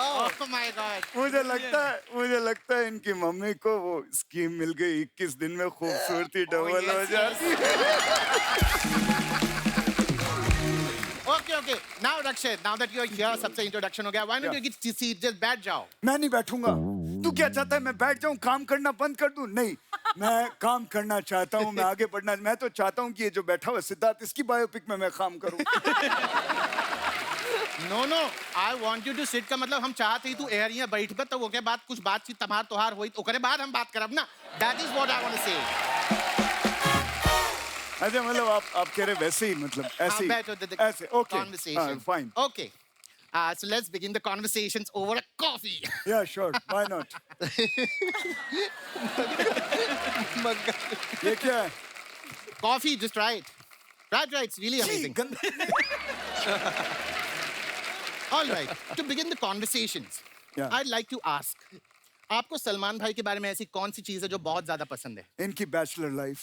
[SPEAKER 8] Oh my God.
[SPEAKER 11] मुझे लगता है इनकी मम्मी को वो स्कीम मिल गई. 21 दिन में खूबसूरती डबल हो जाती है.
[SPEAKER 8] Okay. Now Rakshit, now that you're here, सबसे इंट्रोडक्शन हो गया. Why don't you get seat? Just बैठ जाओ.
[SPEAKER 11] मैं नहीं बैठूंगा. तू क्या चाहता है, मैं बैठ जाऊं, काम करना बंद कर दूं? नहीं, मैं काम करना चाहता हूं, मैं आगे बढ़ना. मैं तो चाहता हूं कि ये जो बैठा हुआ सिद्धार्थ, इसकी बायोपिक में मैं काम करूं.
[SPEAKER 8] No, I want you to sit का मतलब हम चाहते ही तू एयर यहाँ बैठ पे तो वो के बाद कुछ बातचीत तमार तोहार हुई तो करे बाद हम बात करब ना. That is what I want to say.
[SPEAKER 11] अच्छा मतलब आप कह रहे वैसे ही, मतलब ऐसे ही. ऐसे okay
[SPEAKER 8] conversation.
[SPEAKER 11] Fine.
[SPEAKER 8] Okay. So let's begin the conversations over a coffee.
[SPEAKER 11] Yeah, sure. Why not? ये क्या है?
[SPEAKER 8] Coffee, just try it. Try. It's really amazing. All right. To begin the conversations,
[SPEAKER 11] Yeah.
[SPEAKER 8] I'd like to ask. आपको सलमान भाई के बारे में ऐसी कौन सी चीज है जो बहुत ज्यादा पसंद है?
[SPEAKER 11] इनकी बैचलर लाइफ.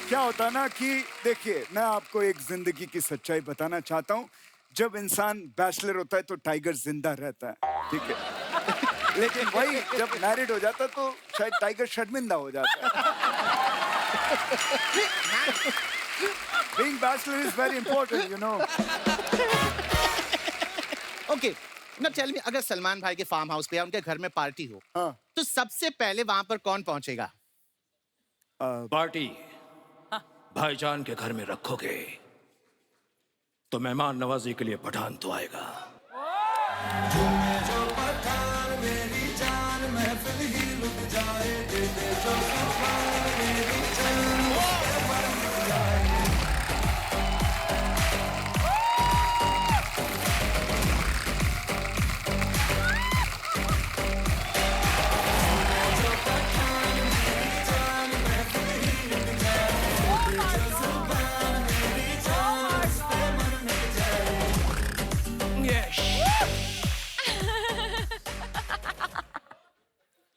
[SPEAKER 11] क्या होता है ना कि देखिए, मैं आपको एक जिंदगी की सच्चाई बताना चाहता हूँ. जब इंसान बैचलर होता है तो टाइगर जिंदा रहता है, ठीक है। लेकिन वही जब मैरिड हो जाता है तो शायद टाइगर शर्मिंदा हो जाता है। Being bachelor is very important, you know.
[SPEAKER 8] Okay, now tell me, अगर सलमान भाई के फार्म हाउस पे या उनके घर में पार्टी हो,
[SPEAKER 11] हाँ।
[SPEAKER 8] तो सबसे पहले वहां पर कौन पहुंचेगा?
[SPEAKER 12] पार्टी भाईजान के घर में रखोगे तो मेहमान नवाजी के लिए पठान तो आएगा।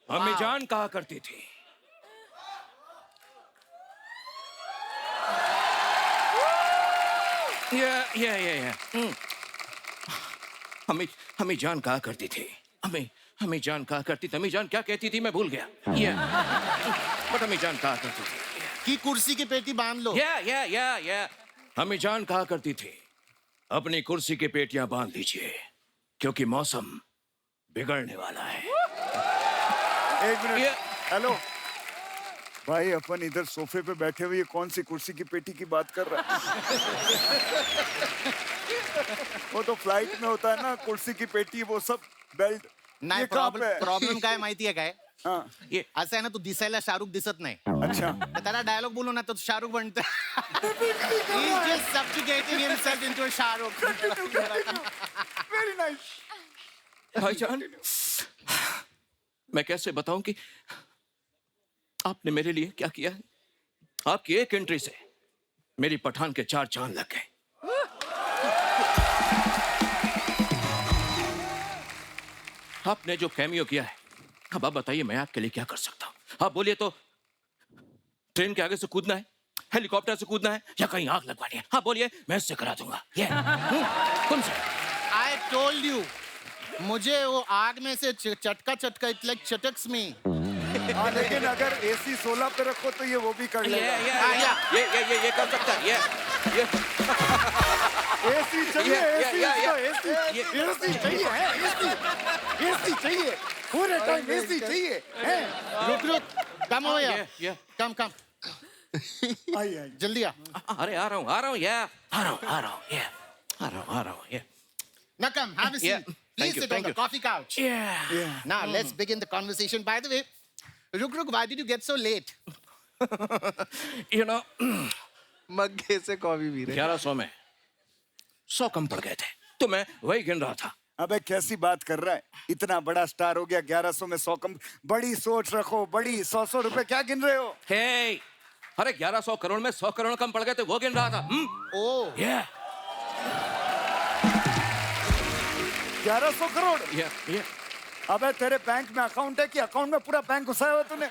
[SPEAKER 12] अम्मी जान कहा करती थी, अम्मी जान कहा करती थी, अम्मी जान कहा करती थी, अम्मी जान क्या कहती थी मैं भूल गया। बट अम्मी जान कहा करती थी
[SPEAKER 8] कि कुर्सी की पेटी बांध लो।
[SPEAKER 12] अम्मी जान कहा करती थी अपनी कुर्सी की पेटियां बांध लीजिए क्योंकि मौसम बिगड़ने वाला है।
[SPEAKER 11] एक मिनट, हेलो भाई, अपन इधर सोफे पे बैठे हुए ये कौन सी कुर्सी की पेटी की बात कर रहा है? वो तो फ्लाइट में होता है ना, कुर्सी की पेटी, वो सब बेल्ट।
[SPEAKER 8] नाही, प्रॉब्लेम काय माहितीये काय?
[SPEAKER 11] हाँ।
[SPEAKER 8] ये असं आहे ना, तू दिसायला शाहरुख दिसत नाही।
[SPEAKER 11] अच्छा,
[SPEAKER 8] तर त्याला डायलॉग बोलू ना तो शाहरुख बनतो। He's just subjugating himself into a Shahrukh.
[SPEAKER 11] Very nice.
[SPEAKER 12] भाईजान, मैं कैसे बताऊं कि आपने मेरे लिए क्या किया है? आपकी एक एंट्री से मेरी पठान के 4 चांद लग गए। आपने जो कैमियो किया है, अब आप बताइए मैं आपके लिए क्या कर सकता हूं? आप बोलिए तो ट्रेन के आगे से कूदना है, हेलीकॉप्टर से कूदना है, या कहीं आग लगवानी है? हाँ बोलिए, मैं इससे करा दूंगा। कौन सा?
[SPEAKER 8] I told you, मुझे वो आग में से चटका इट लाइक चटक्स में।
[SPEAKER 11] हाँ, लेकिन अगर AC 16 पे रखो तो ये वो भी कर लेगा।
[SPEAKER 12] ये कर सकता है।
[SPEAKER 11] AC चाहिए, AC चाहिए, पूरे टाइम AC चाहिए।
[SPEAKER 8] रुक, कम हो या कम
[SPEAKER 11] आइए,
[SPEAKER 8] जल्दी आ।
[SPEAKER 12] अरे आ रहा हूँ, आ रहा हूँ।
[SPEAKER 8] Now come, have a seat. Please sit on the coffee couch. Now let's begin the conversation. By the way, Ruk, why did you get so late?
[SPEAKER 12] You know,
[SPEAKER 7] मग्गे से कॉफी पी रहे।
[SPEAKER 12] 1100 में 100 कम पड़ गए थे, तो मैं वही गिन रहा था।
[SPEAKER 11] अबे कैसी बात कर रहा है? इतना बड़ा स्टार हो गया, 1100 में 100 कम। बड़ी सोच रखो, बड़ी 100 रुपए क्या गिन रहे हो?
[SPEAKER 12] हे, अरे 1100 करोड़ में 100 करोड़ कम पड़ गए थे, वो गिन रहा था।
[SPEAKER 8] ओह,
[SPEAKER 11] 1100 करोड़?
[SPEAKER 12] Yeah.
[SPEAKER 11] अबे तेरे बैंक में अकाउंट है कि अकाउंट में पूरा बैंक घुसाया हुआ तूने?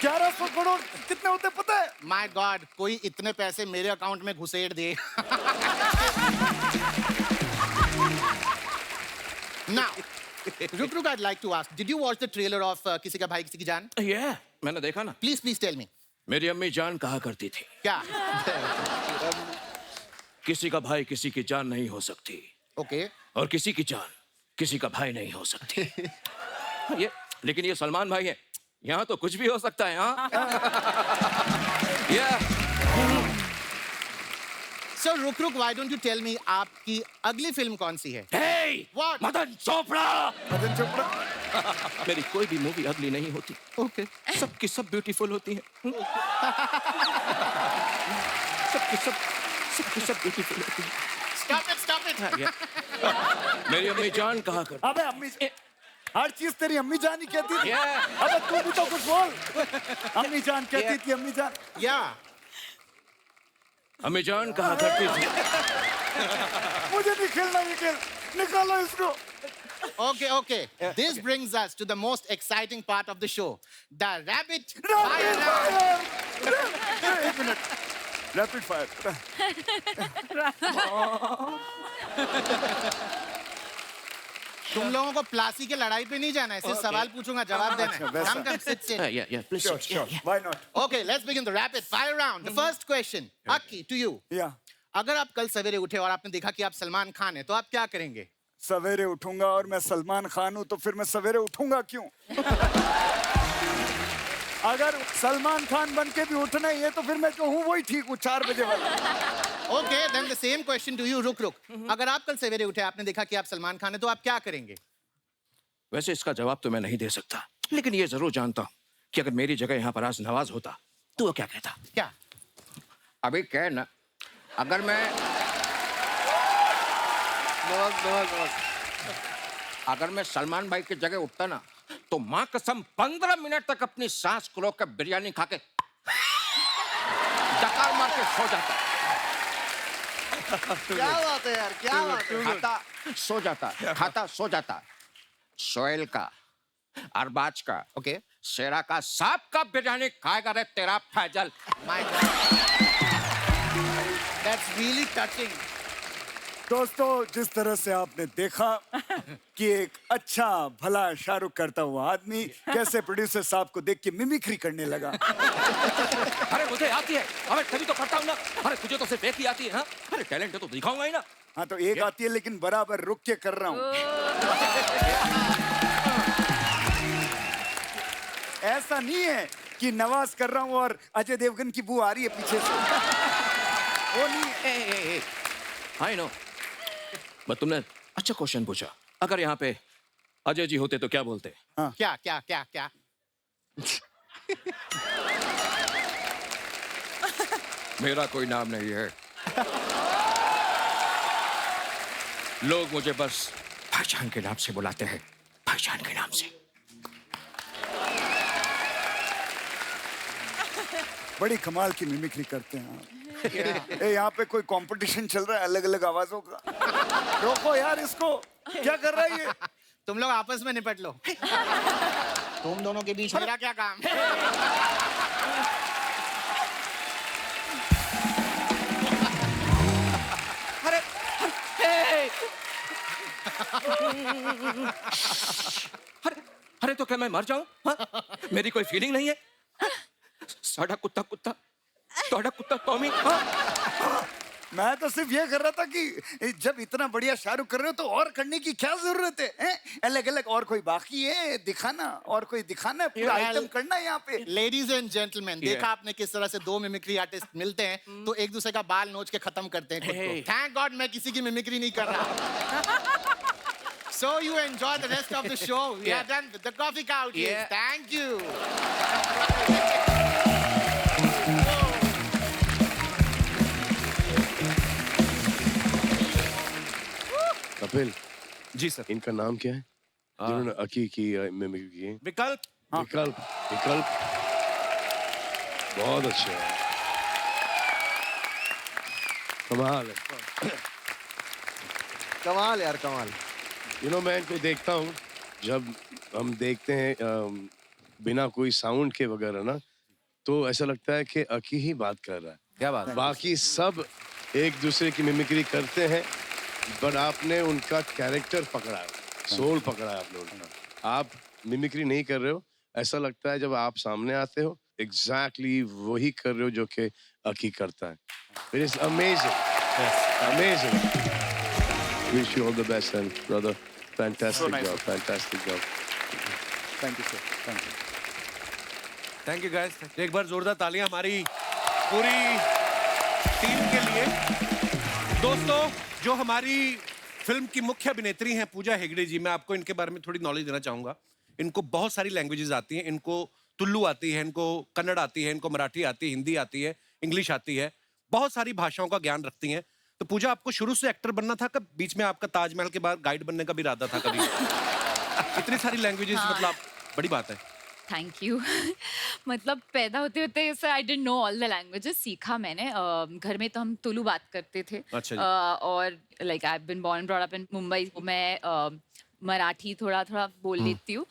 [SPEAKER 11] 1100 करोड़ कितने होते पता है?
[SPEAKER 8] My God, कोई इतने पैसे मेरे अकाउंट में घुसेड़ दे। Now, Ruk, I'd like to ask, did you watch the trailer of किसी का भाई किसी की जान?
[SPEAKER 12] Yeah, मैंने देखा ना।
[SPEAKER 8] Please tell me.
[SPEAKER 12] मेरी अम्मी जान कहा करती थी,
[SPEAKER 8] क्या?
[SPEAKER 12] किसी का भाई किसी की जान नहीं हो सकती,
[SPEAKER 8] Okay.
[SPEAKER 12] और किसी की जान किसी का भाई नहीं हो सकती। लेकिन ये सलमान भाई है, यहाँ तो कुछ भी हो सकता है। हाँ।
[SPEAKER 8] So Ruk, why don't you tell me आपकी अगली फिल्म कौन सी है?
[SPEAKER 12] Hey,
[SPEAKER 8] What?
[SPEAKER 12] मदन चोपड़ा।
[SPEAKER 11] मदन चोपड़ा?
[SPEAKER 12] मेरी कोई भी मूवी अगली नहीं होती।
[SPEAKER 8] Okay.
[SPEAKER 12] सबकी सब ब्यूटीफुल होती है। सबकी सब ब्यूटीफुल होती है।
[SPEAKER 8] Stop it.
[SPEAKER 12] मेरी अम्मी जान कहा कर।
[SPEAKER 11] अबे अम्मी, हर चीज तेरी अम्मी जान ही कहती थी। अबे तू भी तो कुछ बोल। अम्मी जान कहती थी, अम्मी जान।
[SPEAKER 8] Yeah.
[SPEAKER 12] अम्मी जान कहा करती थी।
[SPEAKER 11] मुझे नहीं खेलना, निकालो इसको।
[SPEAKER 8] Okay. This brings us to the most exciting part of the show. The rapid
[SPEAKER 11] fire
[SPEAKER 8] round.
[SPEAKER 11] एक मिनट, रैपिड फायर।
[SPEAKER 8] तुम लोगों को प्लासी के लड़ाई पे नहीं जाना है, सिर्फ सवाल पूछूंगा, जवाब देना है।
[SPEAKER 11] वैसा।
[SPEAKER 8] Come, sit, sit.
[SPEAKER 12] Yeah, please.
[SPEAKER 11] Sure, sure. Why not?
[SPEAKER 8] Okay, let's begin the rapid fire round. The first question, Aki, to you.
[SPEAKER 11] Yeah.
[SPEAKER 8] अगर आप कल सवेरे उठे और आपने देखा कि आप सलमान खान हैं, तो आप क्या करेंगे?
[SPEAKER 11] सवेरे उठूंगा और मैं सलमान खान हूं तो फिर मैं सवेरे उठूंगा क्यों? अगर सलमान खान बन के भी उठना ही है तो फिर मैं जो हूँ वही ठीक हूँ, 4 बजे वाला।
[SPEAKER 8] Okay, then the same question to you. रुक। अगर आप कल सवेरे उठे, आपने देखा कि आप सलमान खान हैं, तो आप क्या करेंगे?
[SPEAKER 12] वैसे इसका जवाब तो मैं नहीं दे सकता, लेकिन ये जरूर जानता हूँ कि अगर मेरी जगह यहाँ पर आज नवाज होता तो वो क्या कहता?
[SPEAKER 8] क्या?
[SPEAKER 12] अभी क्या है ना, अगर मैं अगर मैं सलमान भाई की जगह उठता ना, तो माँ कसम 15 मिनट तक अपनी सांस को रोक के बिरयानी खा के डकार मार के सो जाता।
[SPEAKER 7] क्या बात है यार, क्या बात है।
[SPEAKER 12] खाता सो जाता, खाता सो जाता। सोहेल का, अरबाज का,
[SPEAKER 8] Okay.
[SPEAKER 12] शेरा का, सांप का बिरयानी खाएगा रे तेरा Faizal.
[SPEAKER 8] My God. That's really touching.
[SPEAKER 11] दोस्तों, जिस तरह से आपने देखा कि एक अच्छा भला शाहरुख करता हुआ आदमी कैसे प्रोड्यूसर साहब को देख के मिमिक्री करने लगा।
[SPEAKER 12] अरे मुझे आती है, अरे तभी तो करता हूँ ना। अरे तुझे तो सिर्फ एक ही आती है, हाँ? अरे टैलेंट है तो दिखाऊंगा ही ना।
[SPEAKER 11] हाँ तो एक आती है लेकिन बराबर रुक के कर रहा हूँ। ऐसा नहीं है कि नवाज कर रहा हूँ और अजय देवगन की बू आ रही है पीछे से। वो नहीं है।
[SPEAKER 12] आई नो, बट तुमने अच्छा क्वेश्चन पूछा। अगर यहाँ पे अजय जी होते तो क्या बोलते?
[SPEAKER 11] हाँ।
[SPEAKER 8] क्या क्या क्या क्या?
[SPEAKER 12] मेरा कोई नाम नहीं है, लोग मुझे बस भाईजान के नाम से बुलाते हैं, भाईजान के नाम से।
[SPEAKER 11] बड़ी कमाल की मिमिक्री करते हैं आप। ए, यहाँ पे कोई कंपटीशन चल रहा है अलग अलग आवाजों का। रोको यार इसको, क्या कर रहा है ये?
[SPEAKER 8] तुम लोग आपस में निपट लो। तुम दोनों के बीच मेरा क्या काम?
[SPEAKER 12] अरे अरे तो क्या मैं मर जाऊं? हाँ? मेरी कोई फीलिंग नहीं है? साडा कुत्ता कुत्ता, तोड़ा कुत्ता टॉमी। हाँ?
[SPEAKER 11] मैं तो सिर्फ ये कर रहा था कि जब इतना बढ़िया शाहरुख कर रहे हो तो और करने की क्या जरूरत है, हैं? अलग अलग और कोई बाकी है दिखाना, और कोई दिखाना है, पूरा आइटम करना है यहाँ पे।
[SPEAKER 8] लेडीज एंड जेंटलमैन, देखा आपने किस तरह से दो मिमिक्री आर्टिस्ट मिलते हैं तो एक दूसरे का बाल नोच के खत्म करते हैं खुद को। थैंक गॉड मैं किसी की मिमिक्री नहीं कर रहा। So you enjoy the rest of the show. We are done with the coffee couch. Thank you.
[SPEAKER 4] Kapil
[SPEAKER 2] ji sir.
[SPEAKER 4] इनका नाम क्या है जिन्होंने अकी की मिमिक्री की है?
[SPEAKER 2] विकल्प।
[SPEAKER 4] विकल्प। विकल्प बहुत अच्छे है, कमाल है।
[SPEAKER 7] कमाल यार, कमाल।
[SPEAKER 4] मैं इनको देखता हूँ जब हम देखते हैं बिना कोई साउंड के वगैरह ना, तो ऐसा लगता है कि अकी ही बात कर रहा है।
[SPEAKER 2] क्या बात है?
[SPEAKER 4] बाकी सब एक दूसरे की मिमिक्री करते हैं, पर आपने उनका कैरेक्टर पकड़ा है, सोल पकड़ा है आपने उनका। आप मिमिक्री नहीं कर रहे हो, ऐसा लगता है जब आप सामने आते हो एग्जैक्टली वही कर रहे हो जो कि अकी करता है। It is amazing, amazing. Wish you all the best and brother, fantastic job, fantastic job.
[SPEAKER 11] Thank you sir, thank you.
[SPEAKER 2] Thank you guys. एक बार जोरदार तालियां हमारी पूरी टीम के लिए। दोस्तों, जो हमारी फिल्म की मुख्य अभिनेत्री हैं पूजा हेगड़े जी, मैं आपको इनके बारे में थोड़ी नॉलेज देना चाहूंगा। इनको बहुत सारी लैंग्वेजेस आती हैं। इनको तुल्लू आती है, इनको कन्नड़ आती है, इनको मराठी आती है, हिंदी आती है, इंग्लिश आती है, बहुत सारी भाषाओं का ज्ञान रखती हैं। तो पूजा, आपको शुरू से एक्टर बनना था, कब बीच में आपका ताजमहल के बाद गाइड बनने का भी इरादा था कभी? इतनी सारी लैंग्वेजेस, मतलब बड़ी बात है।
[SPEAKER 3] Thank you. मतलब पैदा होते होते I didn't know all the languages. सीखा मैंने। घर में तो हम तुलु बात करते थे।
[SPEAKER 2] अच्छा जी।
[SPEAKER 3] और like I have been born brought up in Mumbai. मैं मराठी थोड़ा थोड़ा बोल लेती हूँ।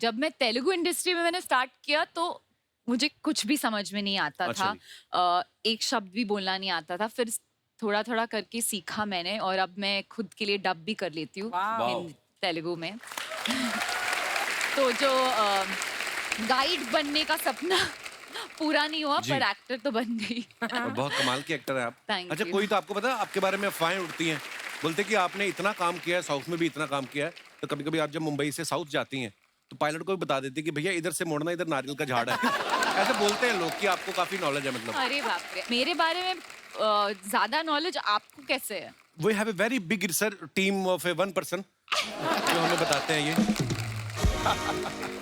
[SPEAKER 3] जब मैं तेलुगु इंडस्ट्री में मैंने स्टार्ट किया तो मुझे कुछ भी समझ में नहीं आता
[SPEAKER 2] अच्छा
[SPEAKER 3] था, एक शब्द भी बोलना नहीं आता था। फिर थोड़ा थोड़ा करके सीखा मैंने और अब मैं खुद के लिए डब भी कर लेती हूँ तेलुगु में। तो जो गाइड बनने का सपना पूरा नहीं हुआ, पर एक्टर तो बन गई।
[SPEAKER 2] और बहुत कमाल की एक्टर है आप।
[SPEAKER 3] Thank
[SPEAKER 2] अच्छा,
[SPEAKER 3] you.
[SPEAKER 2] कोई तो आपको पता है आपके बारे में अफवाहें उड़ती हैं, बोलते कि आपने इतना काम किया है, साउथ में भी इतना काम किया है, तो कभी कभी आप जब मुंबई से साउथ जाती हैं तो पायलट को भी बता देती कि भैया इधर से मोड़ना, इधर नारियल का झाड़ है। ऐसे बोलते हैं लोग कि आपको काफी नॉलेज है। मतलब
[SPEAKER 3] अरे बाप रे, मेरे बारे में ज्यादा नॉलेज आपको कैसे है?
[SPEAKER 2] We have a very big research team of a 1 person जो हमें बताते हैं ये।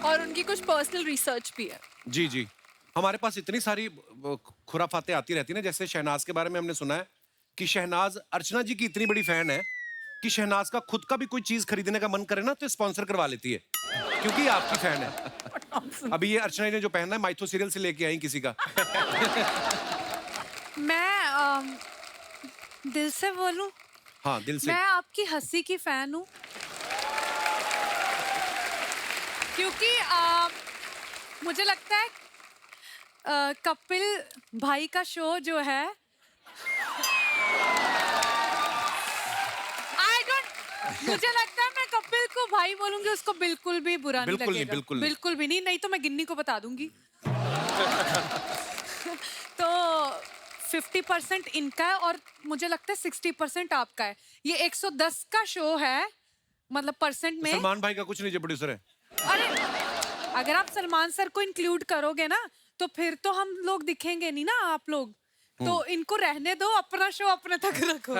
[SPEAKER 6] और उनकी कुछ पर्सनल रिसर्च भी है।
[SPEAKER 2] जी जी, हमारे पास इतनी सारी खुराफातें आती रहती हैं ना। जैसे शहनाज के बारे में हमने सुना है कि शहनाज अर्चना जी की इतनी बड़ी फैन है कि शहनाज का खुद का भी कोई चीज खरीदने का मन करे ना तो स्पॉन्सर करवा लेती है, क्योंकि ये आपकी फैन है। अभी ये अर्चना ने जो पहना है माइथो सीरियल से लेके आई किसी का।
[SPEAKER 6] मैं दिल से बोलूं,
[SPEAKER 2] हाँ दिल से।
[SPEAKER 6] मैं आपकी हंसी की फैन हूँ, क्योंकि मुझे लगता है कपिल भाई का शो जो है, मुझे लगता है मैं कपिल को भाई बोलूंगी उसको बिल्कुल भी बुरा नहीं
[SPEAKER 2] बिल्कुल
[SPEAKER 6] लगेगा।
[SPEAKER 2] नहीं,
[SPEAKER 6] बिल्कुल भी नहीं, नहीं तो मैं गिन्नी को बता दूंगी। तो 50% इनका है और मुझे लगता है 60% आपका है। ये 110 का शो है, मतलब परसेंट में।
[SPEAKER 2] सलमान भाई का कुछ नहीं जो प्रोड्यूसर है।
[SPEAKER 6] अरे अगर आप सलमान सर को इंक्लूड करोगे ना तो फिर तो हम लोग दिखेंगे नहीं ना आप लोग। तो इनको रहने दो, अपना शो अपने तक रखो।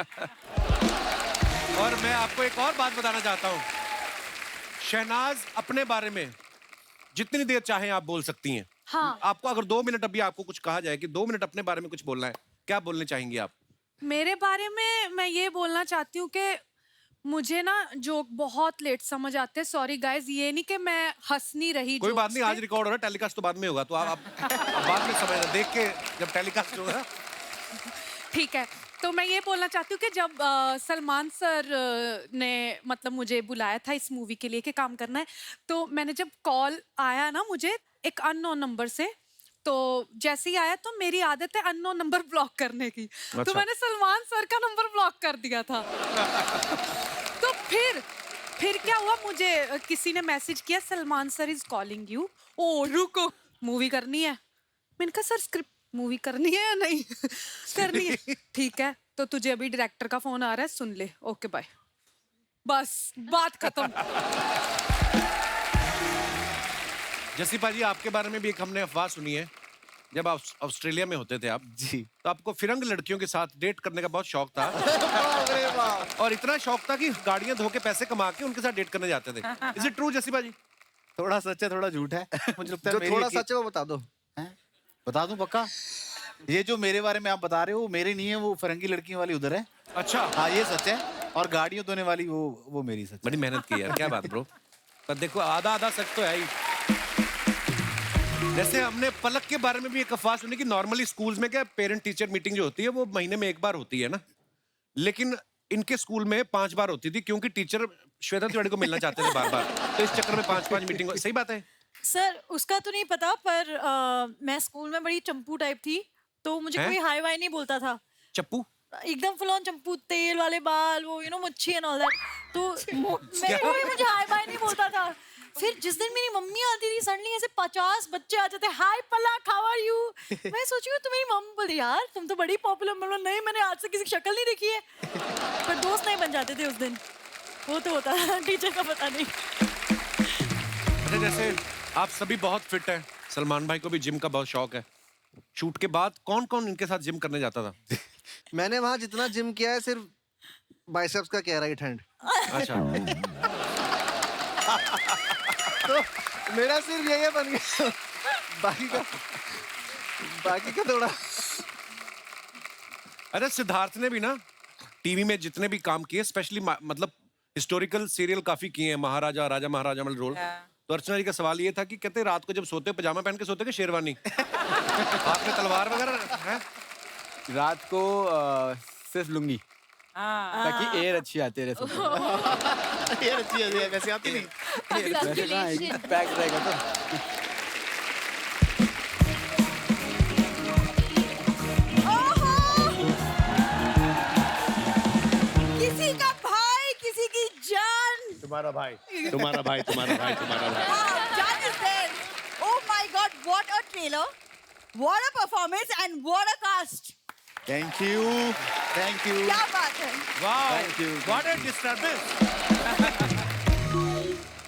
[SPEAKER 2] और मैं आपको एक और बात बताना चाहता हूँ, शहनाज अपने बारे में जितनी देर चाहें आप बोल सकती हैं।
[SPEAKER 6] हाँ।
[SPEAKER 2] आपको अगर 2 मिनट अभी आपको कुछ कहा जाए कि 2 मिनट अपने बारे में कुछ बोलना है, क्या बोलने चाहेंगी आप?
[SPEAKER 6] मेरे बारे में मैं ये बोलना चाहती हूँ कि मुझे ना जोक बहुत लेट समझ आते हैं। सॉरी गाइस, ये नहीं कि मैं हंस नहीं रही।
[SPEAKER 2] कोई बात नहीं, आज रिकॉर्ड हो रहा है, टेलीकास्ट तो बाद में होगा, तो आप बाद में समझना, देख के जब टेलीकास्ट होगा।
[SPEAKER 6] ठीक है, तो मैं ये बोलना चाहती हूँ कि जब सलमान सर ने मतलब मुझे बुलाया था इस मूवी के लिए कि काम करना है, तो मैंने जब कॉल आया ना मुझे एक अननोन नंबर से, तो जैसे ही आया तो मेरी आदत है अननोन नंबर ब्लॉक करने की।
[SPEAKER 2] अच्छा।
[SPEAKER 6] तो मैंने सलमान सर का नंबर ब्लॉक कर दिया था। तो फिर क्या हुआ, मुझे किसी ने मैसेज किया Salman sir is calling you. ओ रुको, मूवी करनी है। मैंने कहा सर स्क्रिप्ट मूवी करनी है या नहीं? करनी है, ठीक है, तो तुझे अभी डायरेक्टर का फोन आ रहा है, सुन ले, ओके बाय। बस बात खत्म।
[SPEAKER 2] जसीपा जी, आपके बारे में भी एक हमने अफवाह सुनी है, जब आप ऑस्ट्रेलिया में होते थे आप जी, तो आपको फिरंग लड़कियों के साथ डेट करने का बहुत शौक था। और इतना शौक था कि गाड़ियां धो के पैसे कमा के उनके साथ डेट करने जाते थे। इज इट ट्रू जसीपा जी?
[SPEAKER 13] थोड़ा सच है थोड़ा झूठ है। मुझे लगता है
[SPEAKER 7] जो थोड़ा सच है वो बता दो।
[SPEAKER 13] बता दूं पक्का? ये जो मेरे बारे में आप बता रहे हो वो मेरे नहीं है, वो फिरंगी लड़कियों वाली उधर है।
[SPEAKER 2] अच्छा
[SPEAKER 13] हाँ, ये सच है। और गाड़ियों धोने वाली वो मेरी सच।
[SPEAKER 2] बड़ी मेहनत की यार, क्या बात ब्रो। पर देखो आधा आधा सच तो है ही। जैसे हमने पलक के बारे में भी एक अफवाह सुनी कि नॉर्मली स्कूल्स में क्या पेरेंट टीचर मीटिंग जो होती है वो महीने में 1 बार होती है ना, लेकिन इनके स्कूल में 5 बार होती थी, क्योंकि टीचर श्वेता तिवारी को मिलना चाहते थे बार बार, तो इस चक्कर में 5-5 मीटिंग। सही बात है
[SPEAKER 10] सर? उसका तो नहीं पता, पर मैं स्कूल में बड़ी चंपू टाइप थी, तो मुझे कोई हाई वाई नहीं बोलता था।
[SPEAKER 2] चप्पू?
[SPEAKER 10] एकदम फुल ऑन चंपू, तेल वाले बाल, वो मुच्छी एंड ऑल दैट। तो कोई मुझे हाई बाय नहीं बोलता था। फिर जिस दिन मेरी मम्मी आती थी, सडनली ऐसे 50 बच्चे आ जाते, हाय पलक हाउ आर यू। मैं सोची हूँ तो मेरी मम्मी बोली यार तुम तो बड़ी पॉपुलर। मतलब नहीं, मैंने आज से किसी की शक्ल नहीं देखी है। पर दोस्त नहीं बन जाते थे उस दिन, वो तो होता है, टीचर का पता नहीं।
[SPEAKER 2] अच्छा, जैसे आप सभी बहुत फिट हैं, सलमान भाई को भी जिम का बहुत शौक है। शूट के बाद कौन कौन इनके साथ जिम करने जाता था?
[SPEAKER 7] मैंने वहां जितना जिम किया है सिर्फ बाइसेप्स का किया, राइट हैंड।
[SPEAKER 2] अच्छा।
[SPEAKER 7] तो मेरा सिर्फ यही बन गया, बाकी का थोड़ा।
[SPEAKER 2] अरे सिद्धार्थ ने भी ना टीवी में जितने भी काम किए, स्पेशली मतलब हिस्टोरिकल सीरियल काफी किए हैं, महाराजा, राजा महाराजा वाले रोल। तो अर्चना जी का सवाल ये था कि कहते रात को जब सोते पजामा पहन के सोते कि शेरवानी? आपने तलवार वगैरह है?
[SPEAKER 9] रात को सिर्फ लुंगी, ताकि एयर अच्छी आती है।
[SPEAKER 13] एयर अच्छी है, वैसे आती नहीं।
[SPEAKER 9] पैक रहेगा तो।
[SPEAKER 4] तुम्हारा भाई, तुम्हारा भाई, तुम्हारा भाई, तुम्हारा भाई।
[SPEAKER 14] That is there. Oh my God, what a trailer. What a performance and what a cast.
[SPEAKER 13] Thank you. Thank you.
[SPEAKER 14] क्या बात है?
[SPEAKER 2] वाह,
[SPEAKER 9] Thank you.
[SPEAKER 2] What a disturbance.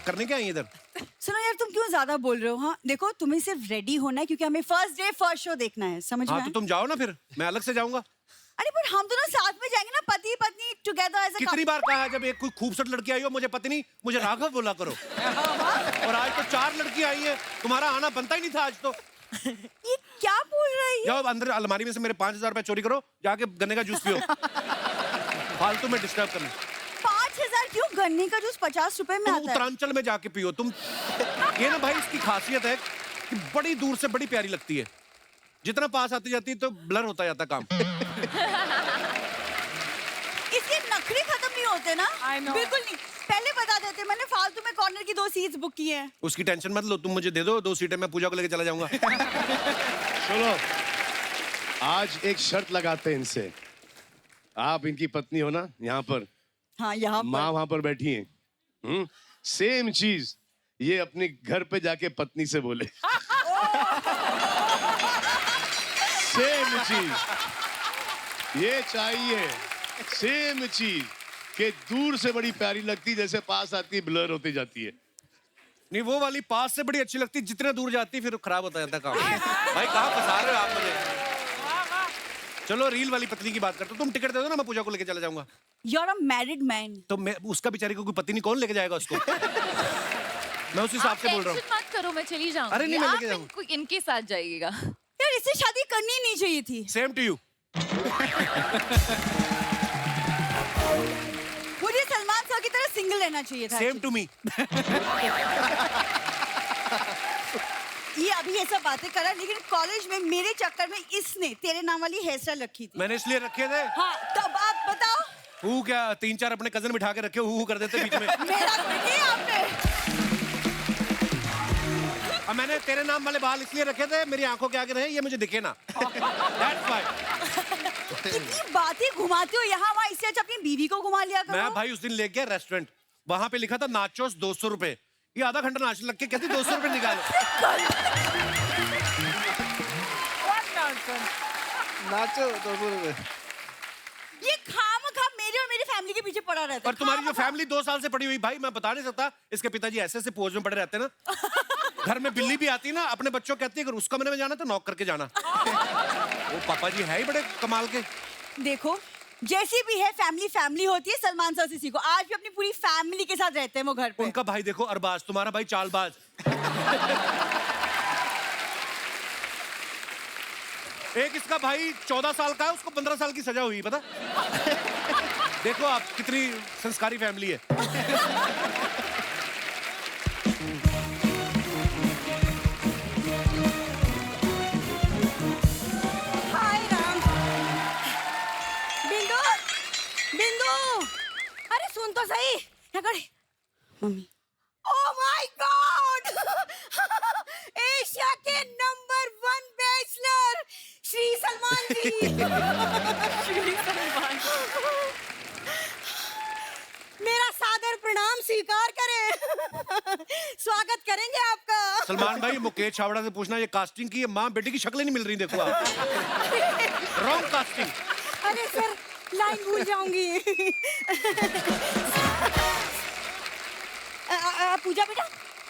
[SPEAKER 2] करने क्या आई इधर?
[SPEAKER 14] सुनो यार, तुम क्यों ज्यादा बोल रहे हो? हाँ देखो, तुम्हें सिर्फ रेडी होना है क्योंकि हमें फर्स्ट डे फर्स्ट शो देखना है, समझ में
[SPEAKER 2] हाँ
[SPEAKER 14] आया?
[SPEAKER 2] तो तुम जाओ ना फिर, मैं अलग से जाऊंगा।
[SPEAKER 14] अरे पर हम दोनों साथ में जाएंगे ना, पति पत्नी टुगेदर एज अ
[SPEAKER 2] कितनी बार कहा है, जब एक कोई खूबसूरत लड़की आई हो मुझे पति नहीं, मुझे राघव बोला करो। और आज तो 4 लड़की आई है, तुम्हारा आना बनता ही नहीं था आज तो।
[SPEAKER 14] ये क्या बोल रही है?
[SPEAKER 2] जाओ अंदर अलमारी में से मेरे 5000 रुपए चोरी करो, जाके गन्ने का जूस पियो। फालतू में डिस्टर्ब करना।
[SPEAKER 14] 5000 क्यों? गन्ने का जूस 50 रुपए में
[SPEAKER 2] तुम
[SPEAKER 14] आता है।
[SPEAKER 2] उत्तरांचल में जाके पियो तुम। ये ना भाई, इसकी खासियत है कि बड़ी दूर से बड़ी प्यारी लगती है, जितना पास आती जाती है तो ब्लर होता जाता काम।
[SPEAKER 14] इसके नखरे खत्म नहीं होते ना? बिल्कुल नहीं। पहले बता देते, मैंने फालतू में कॉर्नर की 2 सीट्स बुक की हैं।
[SPEAKER 2] उसकी टेंशन मत लो, तुम मुझे दे दो 2 सीटें, मैं पूजा को लेके चला जाऊंगा।
[SPEAKER 4] सुनो, आज एक शर्त लगाते हैं इनसे। आप इनकी पत्नी हो ना, यहाँ पर
[SPEAKER 14] हाँ, यहाँ पर
[SPEAKER 4] माँ वहां पर बैठी हैं। सेम चीज ये अपने घर पे जाके पत्नी से बोले। सेम चीज ये चाहिए, सेम चीज कि दूर से बड़ी प्यारी लगती, जैसे पास आती ब्लर होती जाती है।
[SPEAKER 2] नहीं, वो वाली पास से बड़ी अच्छी लगती, जितने दूर जाती फिर खराब होता जाता काम। भाई कहाँ फंसा रहे हो आप मुझे? चलो रील वाली पत्नी की बात करते हो, तुम टिकट दे दो ना, मैं पूजा को लेके चला जाऊंगा।
[SPEAKER 14] You're a married man.
[SPEAKER 2] तो मैं उसका बेचारी को कोई पति नहीं, कौन लेके जाएगा उसको? मैं उस हिसाब से बोल रहा हूँ।
[SPEAKER 3] टेंशन मत करो, मैं चली जाऊंगी।
[SPEAKER 2] अरे नहीं, मैं लेके
[SPEAKER 3] आप
[SPEAKER 2] जाऊंगा।
[SPEAKER 3] इनके साथ जाइएगा।
[SPEAKER 14] यार इससे शादी करनी नहीं चाहिए थी।
[SPEAKER 2] Same to you.
[SPEAKER 14] मुझे सलमान सर की तरह सिंगल रहना चाहिए था।
[SPEAKER 2] Same to me.
[SPEAKER 14] ये अभी ये सब बातें करा, लेकिन कॉलेज में मेरे चक्कर में इसने तेरे नाम वाली हेयर स्टाइल रखी थी।
[SPEAKER 2] मैंने इसलिए रखे थे।
[SPEAKER 14] हाँ, तब आप बताओ।
[SPEAKER 2] हु क्या 3-4 अपने कजन बिठा के रखे, हु कर देते बीच में।
[SPEAKER 14] मेरा कोई नहीं आपने।
[SPEAKER 2] अब मैंने तेरे नाम वाले बाल इसलिए रखे थे, मेरी आंखों के आगे रहे, ये मुझे दिखे ना। That's why।
[SPEAKER 14] कितनी बातें घुमाते हो यहाँ वहाँ, इससे अच्छा अपनी बीवी को घुमा लिया करो।
[SPEAKER 2] मैं भाई उस दिन ले गया रेस्टोरेंट, वहां पे लिखा था नाचोस 200 रुपए। ये आधा घंटा नाचने लग के कहती 200 रुपए निकालो।
[SPEAKER 7] नाचो 200 रुपए।
[SPEAKER 14] ये खामखा मेरे और मेरी फैमिली के पीछे पड़ा रहता है।
[SPEAKER 2] और तुम्हारी जो फैमिली 2 साल से पड़ी हुई, भाई मैं बता नहीं सकता, इसके पिताजी ऐसे ऐसे पोज में पड़े रहते ना। घर में बिल्ली भी आती ना, अपने बच्चों को कहती है अगर उस कमरे में जाना तो नॉक करके जाना। वो पापा जी है ही बड़े कमाल के।
[SPEAKER 14] देखो, जैसी भी है फैमिली फैमिली होती है। सलमान सर से सीखो, आज भी अपनी पूरी फैमिली के साथ रहते हैं वो घर पे।
[SPEAKER 2] उनका भाई देखो अरबाज, तुम्हारा भाई चालबाज। एक इसका भाई 14 साल का है, उसको 15 साल की सजा हुई, पता? देखो आप कितनी संस्कारी फैमिली है।
[SPEAKER 14] हाय राम। बिंदु, बिंदु, अरे सुन तो सही। क्या करे? Mummy. Oh my God! Asia के नंबर 1 बैचलर श्री सलमान जी। श्री सलमान। मेरा सादर प्रणाम स्वीकार करें। स्वागत करेंगे आपका।
[SPEAKER 2] सलमान भाई, मुकेश छावड़ा से पूछना, ये कास्टिंग की माँ बेटी की शक्लें नहीं मिल रही, देखो आप। Wrong casting.
[SPEAKER 14] अरे सर, लाइन भूल जाऊंगी। पूजा बेटा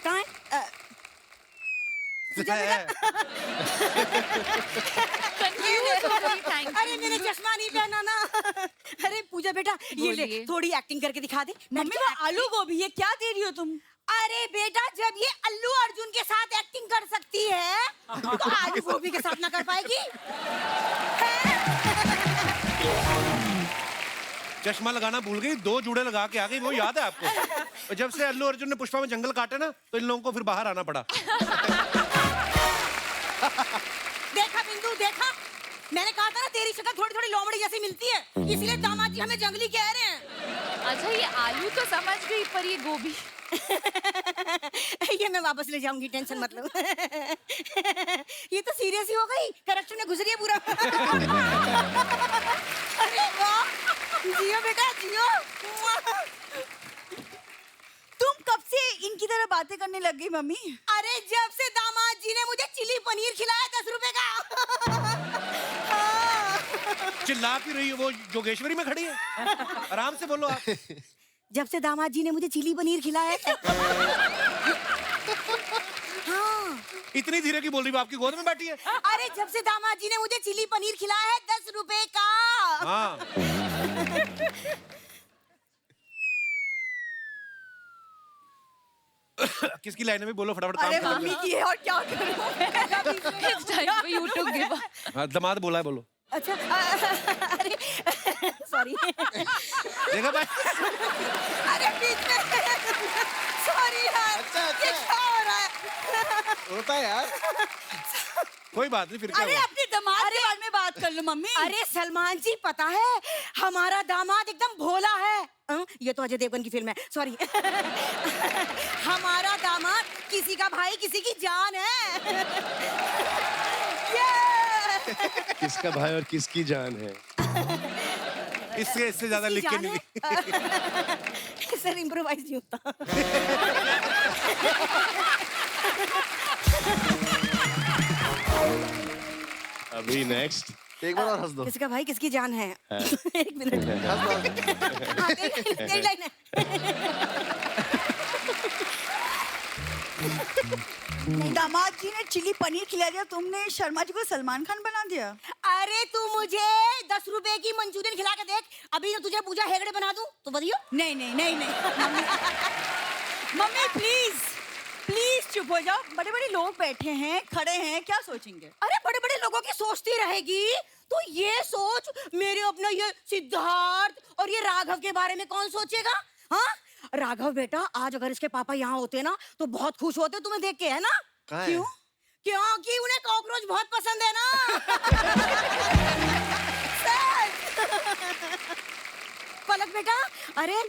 [SPEAKER 14] कहाँ है? पूजा बेटा। अरे मैंने चश्मा नहीं पहना ना। अरे पूजा बेटा, ये ले, थोड़ी एक्टिंग करके दिखा दे। मम्मी वो आलू गोभी है, क्या दे रही हो तुम? अरे बेटा, जब ये अल्लू अर्जुन के साथ एक्टिंग कर सकती है तो आलू गोभी के साथ ना कर पाएगी?
[SPEAKER 2] चश्मा लगाना भूल गई, 2 जूड़े लगा के आ गई, वो याद है आपको? और जब से अल्लू अर्जुन ने पुष्पा में जंगल काटे ना, तो इन लोगों को फिर बाहर आना पड़ा।
[SPEAKER 14] देखा बिंदु, देखा, मैंने कहा था ना तेरी शक्ल थोड़ी थोड़ी लोमड़ी जैसी मिलती है, इसलिए दामाद जी हमें जंगली कह रहे हैं।
[SPEAKER 3] अच्छा, ये आलू तो समझ गई, पर ये गोभी।
[SPEAKER 14] ये मैं वापस ले जाऊंगी, टेंशन मत लो। ये तो सीरियस ही हो गई, करेक्शन में घुस रही है पूरा। अरे वाह, जियो बेटा जियो। की तरह बातें करने लग गई मम्मी। अरे जब से दामाद जी ने मुझे चिली पनीर खिलाया 10 रुपए का।
[SPEAKER 2] चिल्ला क्यों रही है? वो जोगेश्वरी में खड़ी है, आराम से बोलो आप।
[SPEAKER 14] जब से दामाद जी ने मुझे चिली पनीर खिलाया था। हाँ।
[SPEAKER 2] इतनी धीरे की बोल रही है, आपकी गोद में बैठी है।
[SPEAKER 14] अरे जब से दामाद जी ने मुझे चिली पनीर खिलाया है 10 रुपए का।
[SPEAKER 2] हाँ। किसकी लाइन है भी बोलो फटाफट।
[SPEAKER 14] अरे मम्मी की है और क्या करूं मैं?
[SPEAKER 3] It's time for you to give up.
[SPEAKER 2] हाँ, दमाद बोला है, बोलो।
[SPEAKER 14] अच्छा अरे सॉरी।
[SPEAKER 2] देखा भाई?
[SPEAKER 14] अरे बीच में सॉरी यार।
[SPEAKER 7] अच्छा,
[SPEAKER 14] ये क्या हो रहा है?
[SPEAKER 7] होता है यार।
[SPEAKER 2] कोई बात नहीं, फिर क्या
[SPEAKER 14] अरे
[SPEAKER 2] हुआ?
[SPEAKER 14] अपने दामाद के बारे में बात कर लो मम्मी। अरे सलमान जी पता है हमारा दामाद एकदम भोला है। ये तो अजय देवगन की फिल्म है, सॉरी। हमारा दामाद किसी का भाई किसी की जान है।
[SPEAKER 4] किसका भाई और किसकी जान है?
[SPEAKER 2] इससे ज्यादा लिख के नहीं दी।
[SPEAKER 14] सर इम्प्रोवाइज नहीं होता।
[SPEAKER 4] अभी नेक्स्ट
[SPEAKER 7] एक बार और हंस दो।
[SPEAKER 14] किसका भाई किसकी जान है? एक मिनट।
[SPEAKER 7] हंस दो।
[SPEAKER 14] हाँ, तेरी लाइन है। दामाद जी ने चिली पनीर खिला दिया, तुमने शर्मा जी को सलमान खान बना दिया। अरे तू मुझे 10 रुपए की मंचूरियन खिला के देख, अभी तो तुझे पूजा हेगड़े बना दूं तो बताइयो। नहीं नहीं नहीं नहीं मम्मी प्लीज प्लीज चुप हो जाओ। बड़े बड़े लोग बैठे हैं, खड़े हैं, क्या सोचेंगे? अरे बड़े बड़े लोगों की सोचती रहेगी तो ये सोच मेरे अपना ये सिद्धार्थ और ये राघव के बारे में कौन सोचेगा? हाँ राघव बेटा, आज अगर इसके पापा यहाँ होते ना तो बहुत खुश होते तुम्हें देख के, है ना? क्यों? क्योंकि उन्हें कॉकरोच बहुत पसंद है ना। पलक बेटा, अरे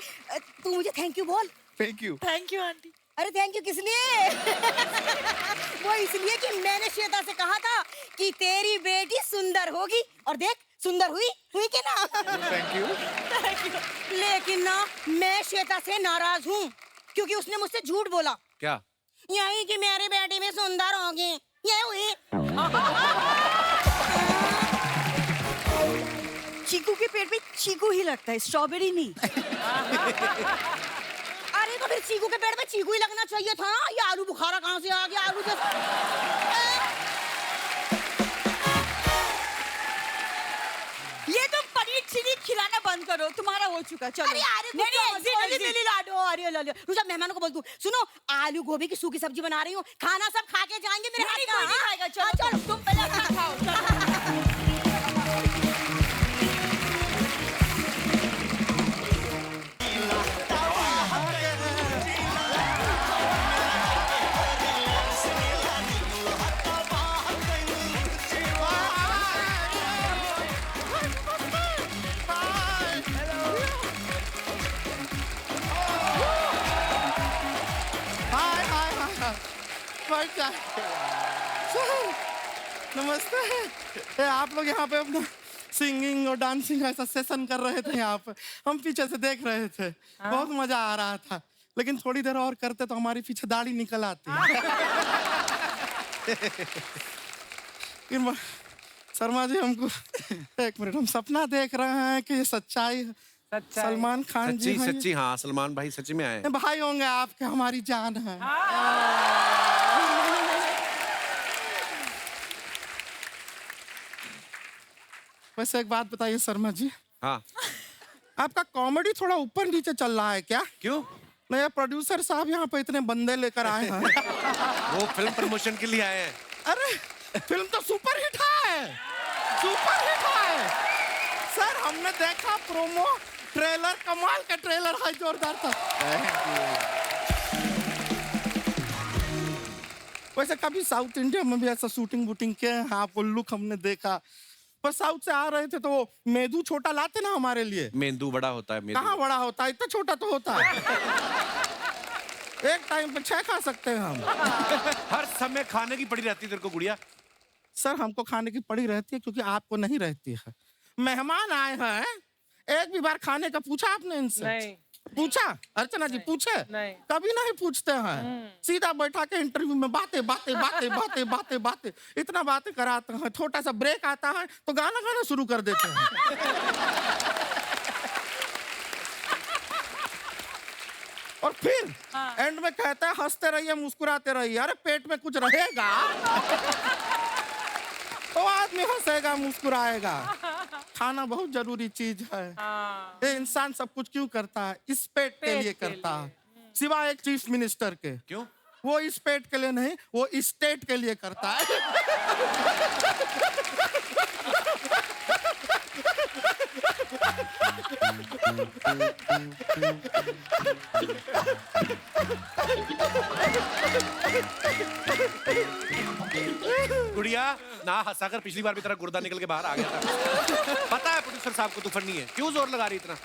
[SPEAKER 14] तू मुझे थैंक यू बोल।
[SPEAKER 7] Thank you.
[SPEAKER 14] Thank you aunty. अरे थैंक यू किस लिए? वो इसलिए कि मैंने श्वेता से कहा था कि तेरी बेटी सुंदर होगी, और देख सुंदर हुई कि ना?
[SPEAKER 7] Thank you.
[SPEAKER 14] लेकिन ना मैं श्वेता से नाराज हूँ क्योंकि उसने मुझसे झूठ बोला।
[SPEAKER 2] क्या?
[SPEAKER 14] यही कि मेरी बेटी भी सुंदर होगी, ये हुई। चीकू के पेट में चीकू ही लगता है, स्ट्रॉबेरी नहीं। अरे तो फिर चीकू के पेट में चीकू ही लगना चाहिए था। ये आलू बुखारा कहाँ से आ गया? आलू जैसा। ये तुम पनीर चिली खिलाना बंद करो, तुम्हारा हो चुका। चलो अरे नहीं लाडो, अरे लो रुजा मेहमानों को बोल दूं, सुनो आलू गोभी की सूखी सब्जी बना रही हूँ, खाना सब खा के जाएंगे मेरे हाथ का। कोई नहीं खाएगा। चलो तुम पहले खाओ।
[SPEAKER 15] नमस्ते। आप लोग यहाँ पे अपना सिंगिंग और डांसिंग ऐसा सेशन कर रहे थे यहाँ पे, हम पीछे से देख रहे थे। बहुत मजा आ रहा था, लेकिन थोड़ी देर और करते तो हमारी पीछे दाढ़ी निकल आती। शर्मा जी हमको एक मिनट, हम सपना देख रहे हैं कि ये सच्चाई है। सलमान खान जी
[SPEAKER 2] सच्ची हाँ, सलमान भाई सच्ची में आए।
[SPEAKER 15] भाई होंगे आपके, हमारी जान है। वैसे एक बात बताइए शर्मा जी।
[SPEAKER 2] हाँ।
[SPEAKER 15] आपका कॉमेडी थोड़ा ऊपर नीचे चल रहा है क्या?
[SPEAKER 2] क्यों?
[SPEAKER 15] नया प्रोड्यूसर साहब यहाँ पे इतने बंदे लेकर आए हैं।
[SPEAKER 2] वो फिल्म प्रमोशन के लिए आए हैं।
[SPEAKER 15] अरे फिल्म तो सुपर हिट है, सुपर हिट है सर। हमने देखा प्रोमो ट्रेलर, कमाल का ट्रेलर है, जोरदार था। वैसे कभी साउथ इंडिया में भी ऐसा शूटिंग वूटिंग किया है? आपको लुक हमने देखा, पर साउथ से आ रहे थे तो वो मेदू छोटा लाते ना हमारे लिए।
[SPEAKER 2] मेंदू बड़ा होता है।
[SPEAKER 15] कहाँ बड़ा होता है, इतना छोटा तो होता है। एक टाइम पे 6 खा सकते हैं हम।
[SPEAKER 2] हर समय खाने की पड़ी रहती है तेरे को गुड़िया।
[SPEAKER 15] सर हमको खाने की पड़ी रहती है क्योंकि आपको नहीं रहती है। मेहमान आए हैं, एक भी बार खाने का पूछा आपने इनसे? नहीं। पूछा अर्चना जी पूछे
[SPEAKER 5] नहीं।
[SPEAKER 15] कभी नहीं पूछते हैं सीधा बैठा के इंटरव्यू में बातें बातें बातें बातें बातें बातें इतना बातें कराते हैं छोटा सा ब्रेक आता है तो गाना गाना शुरू कर देते हैं और फिर एंड में कहता है हंसते रहिए मुस्कुराते रहिए अरे पेट में कुछ रहेगा तो आदमी हंसेगा मुस्कुराएगा खाना बहुत जरूरी चीज है ये इंसान सब कुछ क्यों करता है इस पेट के लिए करता है सिवाय एक चीफ मिनिस्टर के
[SPEAKER 2] क्यों
[SPEAKER 15] वो इस पेट के लिए नहीं वो स्टेट के लिए करता है
[SPEAKER 2] गुड़िया ना हंसाकर पिछली बार भी तेरा गुर्दा निकल के बाहर आ गया था पता है प्रोड्यूसर साहब को तू फनी है क्यों जोर लगा रही इतना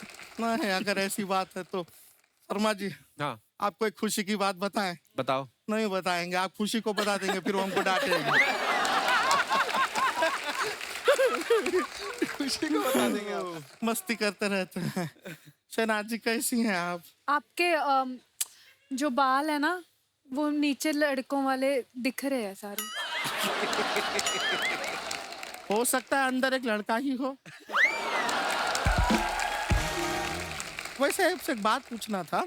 [SPEAKER 15] नहीं अगर ऐसी बात है तो शर्मा जी
[SPEAKER 2] हाँ
[SPEAKER 15] आपको एक खुशी की बात बताएं
[SPEAKER 2] बताओ
[SPEAKER 15] नहीं बताएंगे आप खुशी को बता देंगे फिर वो हमको डांटेंगे
[SPEAKER 7] खुशी को बता देंगे आप।
[SPEAKER 15] मस्ती करते रहते हैं शहनाज जी कैसी हैं आप
[SPEAKER 6] आपके जो बाल है ना वो नीचे लड़कों वाले दिख रहे हैं सारे
[SPEAKER 15] हो सकता है अंदर एक लड़का ही हो वैसे आपसे एक बात पूछना था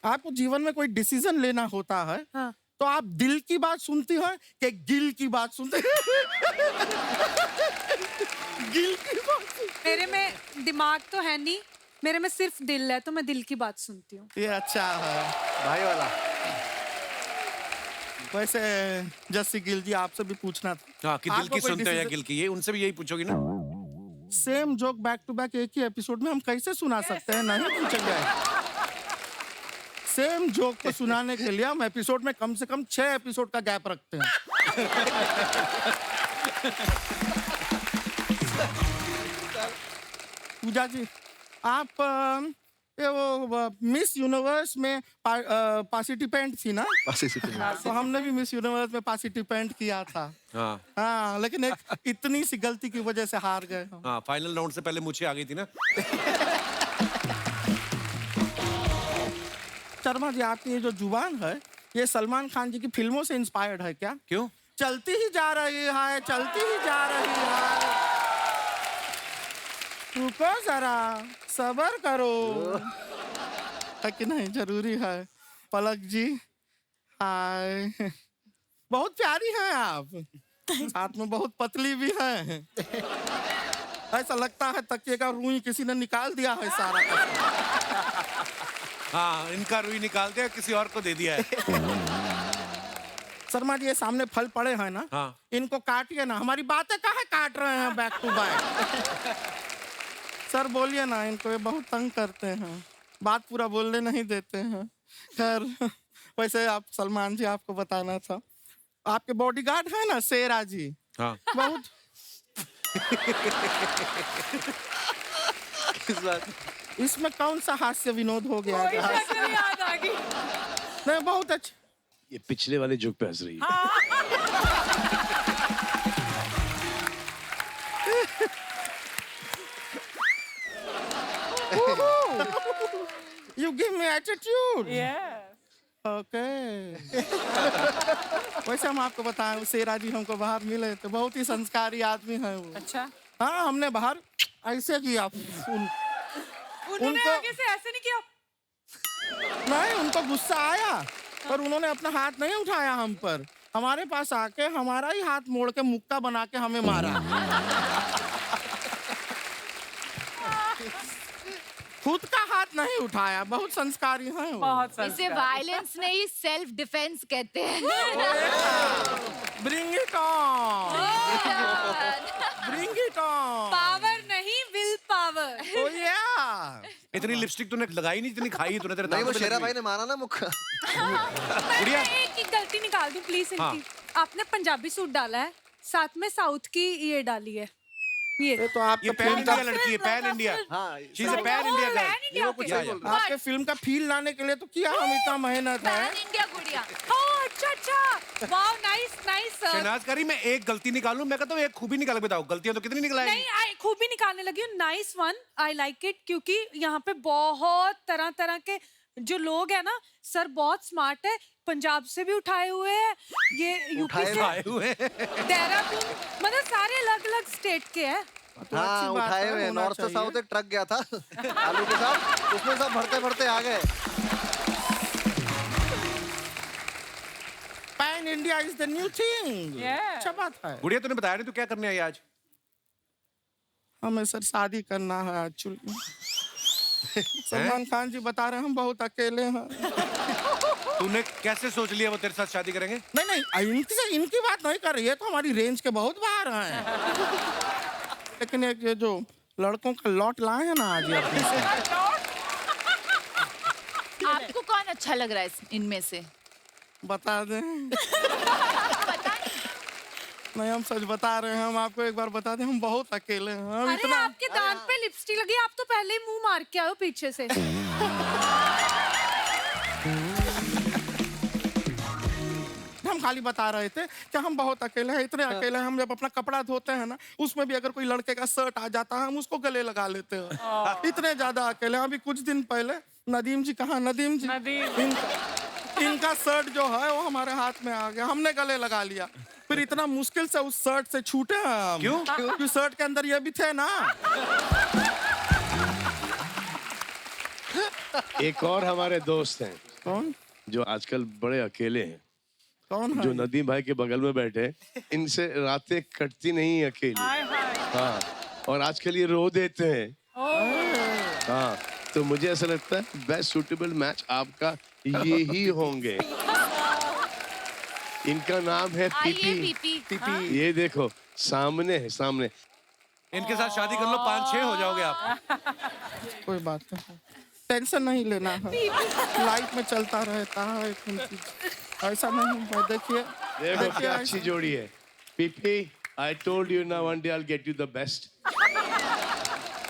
[SPEAKER 15] आपको जीवन में कोई डिसीजन लेना होता है
[SPEAKER 6] हाँ।
[SPEAKER 15] तो आप दिल की बात सुनती हैं कि गिल की बात सुनती हैं गिल की बात
[SPEAKER 6] मेरे में दिमाग तो है नहीं मेरे में सिर्फ दिल है तो मैं दिल की बात सुनती हूँ
[SPEAKER 15] ये अच्छा है
[SPEAKER 7] भाई वाला
[SPEAKER 15] वैसे जस्सी गिल जी आपसे भी पूछना था
[SPEAKER 2] हाँ कि दिल
[SPEAKER 15] आपको
[SPEAKER 2] की
[SPEAKER 15] कोई
[SPEAKER 2] सुनते हो या
[SPEAKER 15] decision-
[SPEAKER 2] गिल की ये उनसे भी यही पूछोगी ना
[SPEAKER 15] same joke back to back एक ही एपिसोड में हम कैसे सुना सकते हैं नहीं पूछेंगे सेम जोक को सुनाने के लिए हम एपिसोड में कम से कम 6 एपिसोड का गैप रखते हैं पूजा जी आप ये वो मिस यूनिवर्स में पार्टिसिपेंट थी ना तो हमने भी मिस यूनिवर्स में पार्टिसिपेंट किया था
[SPEAKER 2] हाँ
[SPEAKER 15] हाँ लेकिन एक इतनी सी गलती की वजह से हार गए हम।
[SPEAKER 2] हाँ फाइनल राउंड से पहले मुझे आ गई थी ना
[SPEAKER 15] शर्मा जी आपकी ये जो जुबान है ये सलमान खान जी की फिल्मों से इंस्पायर्ड है क्या
[SPEAKER 2] क्यों
[SPEAKER 15] चलती ही जा रही है चलती ही जा रही है रुको जरा सबर करो है कि नहीं जरूरी है पलक जी हाय बहुत प्यारी हैं आप साथ में बहुत पतली भी हैं ऐसा लगता है तकिए का रुई किसी ने निकाल दिया है सारा
[SPEAKER 2] हाँ इनका रुई निकाल दिया किसी और को दे दिया है
[SPEAKER 15] शर्मा जी ये सामने फल पड़े हैं ना
[SPEAKER 2] हाँ
[SPEAKER 15] इनको काटिए ना हमारी बातें काहे काट रहे हैं बैक टू बैक सर बोलिए ना इनको ये बहुत तंग करते हैं बात पूरा बोलने नहीं देते हैं खैर वैसे आप सलमान जी आपको बताना था आपके बॉडीगार्ड है ना शेरा जी
[SPEAKER 2] हाँ
[SPEAKER 15] बहुत इसमें कौन सा हास्य विनोद हो गया है?
[SPEAKER 6] याद आ गई
[SPEAKER 15] नहीं बहुत अच्छा
[SPEAKER 4] ये पिछले वाले जोक पे हंस रही है
[SPEAKER 15] You give me attitude.
[SPEAKER 5] Yes.
[SPEAKER 15] Okay. वैसे हम आपको बताएं शेरा जी हमको बाहर मिले तो बहुत ही संस्कारी आदमी हैं वो
[SPEAKER 5] अच्छा
[SPEAKER 15] हाँ हमने बाहर ऐसे किया
[SPEAKER 6] उन्होंने आगे से ऐसे नहीं किया
[SPEAKER 15] नहीं उनको गुस्सा आया पर उन्होंने अपना हाथ नहीं उठाया हम पर हमारे पास आके हमारा ही हाथ मोड़ के मुक्का बना के हमें मारा खुद का हाथ नहीं उठाया बहुत संस्कारी हैं वो
[SPEAKER 5] बहुत
[SPEAKER 3] इसे वायलेंस नहीं सेल्फ डिफेंस कहते हैं
[SPEAKER 15] bring it on bring it on
[SPEAKER 6] power नहीं विल पावर
[SPEAKER 15] ओ या
[SPEAKER 2] इतनी लिपस्टिक तूने लगाई नहीं इतनी खाई तूने तेरे
[SPEAKER 7] नहीं
[SPEAKER 2] दांतों
[SPEAKER 7] वो
[SPEAKER 2] पे
[SPEAKER 7] शेरा
[SPEAKER 2] लग
[SPEAKER 7] भाई
[SPEAKER 2] गई।
[SPEAKER 7] ने मारा ना मुक्का
[SPEAKER 6] मैं एक ही गलती निकाल दूं प्लीज इनकी आपने पंजाबी सूट डाला है साथ में साउथ की ये डाली है
[SPEAKER 15] ये तो आपके
[SPEAKER 2] पैन इंडिया लड़की है, पैन इंडिया।
[SPEAKER 7] हाँ
[SPEAKER 2] she is a pan India girl.
[SPEAKER 6] ये वो कुछ सही बोल रहा है।
[SPEAKER 15] आपके फिल्म का फील लाने के लिए तो किया हम इतना मेहनत है।
[SPEAKER 3] पैन इंडिया गुड़िया।
[SPEAKER 6] ओह अच्छा अच्छा, वाओ नाइस नाइस।
[SPEAKER 2] शहनाज करी, मैं एक गलती निकालूं, मैं कहता हूँ एक खूबी निकाल के बताओ, गलतियां तो कितनी निकलाएंगी?
[SPEAKER 6] नहीं, आई खूबी निकालने लगी हूँ। Nice one, I like it, क्योंकि यहाँ पे बहुत तरह तरह के जो लोग हैं ना सर, बहुत स्मार्ट है। पंजाब से भी उठाए हुए हैं, ये यूपी से
[SPEAKER 2] उठाए हुए हैं।
[SPEAKER 6] देहरादून, मतलब सारे अलग अलग स्टेट के हैं।
[SPEAKER 7] हाँ उठाए हुए, नॉर्थ से साउथ एक ट्रक गया था आलू के साथ, उसमें सब भरते भरते आ गए।
[SPEAKER 15] Pan India is the new thing. अच्छा बात है।
[SPEAKER 2] गुड़िया तूने बताया नहीं तू क्या करने आई आज?
[SPEAKER 15] हमें सर शादी करना है एक्चुअली। सलमान खान जी बता रहे हैं हम बहुत अकेले हैं।
[SPEAKER 2] तूने कैसे सोच लिया वो तेरे साथ शादी करेंगे?
[SPEAKER 15] नहीं, इनकी बात नहीं कर रही है, तो हमारी रेंज के बहुत बाहर हैं। लेकिन एक ये जो लड़कों का लॉट लाए हैं ना आज ये अपने से।
[SPEAKER 3] आपको कौन अच्छा लग रहा है इनमें से?
[SPEAKER 15] बता दें। नहीं, हम सच बता रहे हैं, हम आपको एक बार बता दें, हम बहुत अकेले हैं। हम
[SPEAKER 6] अरे आपके दांत पे लिपस्टिक लगी, आप तो पहले ही मुंह मार के आए हो पीछे से।
[SPEAKER 15] हम खाली बता रहे थे कि हम बहुत अकेले हैं, इतने अकेले हैं, हम जब अपना कपड़ा धोते हैं ना, उसमें भी अगर कोई लड़के का शर्ट आ जाता है हम उसको गले लगा लेते हैं। इतने ज्यादा अकेले हैं। अभी कुछ दिन पहले नदीम जी, कहाँ नदीम जी, इनका शर्ट जो है वो हमारे हाथ में आ गया, हमने गले लगा लिया। फिर इतना मुश्किल से उस शर्ट से छूटे हम।
[SPEAKER 2] क्यों?
[SPEAKER 15] क्योंकि शर्ट के अंदर ये भी थे ना।
[SPEAKER 4] एक और हमारे दोस्त हैं।
[SPEAKER 15] कौन?
[SPEAKER 4] जो आजकल बड़े अकेले हैं।
[SPEAKER 15] कौन है?
[SPEAKER 4] जो नदीम भाई के बगल में बैठे, इनसे रातें कटती नहीं अकेली। हाँ, और आजकल ये रो देते हैं। हाँ, तो मुझे ऐसा लगता है बेस्ट सूटेबल मैच आपका ये ही होंगे। इनका नाम है पीपी। ये देखो सामने है, सामने।
[SPEAKER 2] इनके साथ शादी कर लो, 5-6 हो जाओगे आप।
[SPEAKER 15] कोई बात नहीं, टेंशन नहीं लेना है, लाइफ में चलता रहता है। ऐसा नहीं है, देखिए
[SPEAKER 4] देखो क्या अच्छी जोड़ी है। PP, I told you now one day I'll get you the best.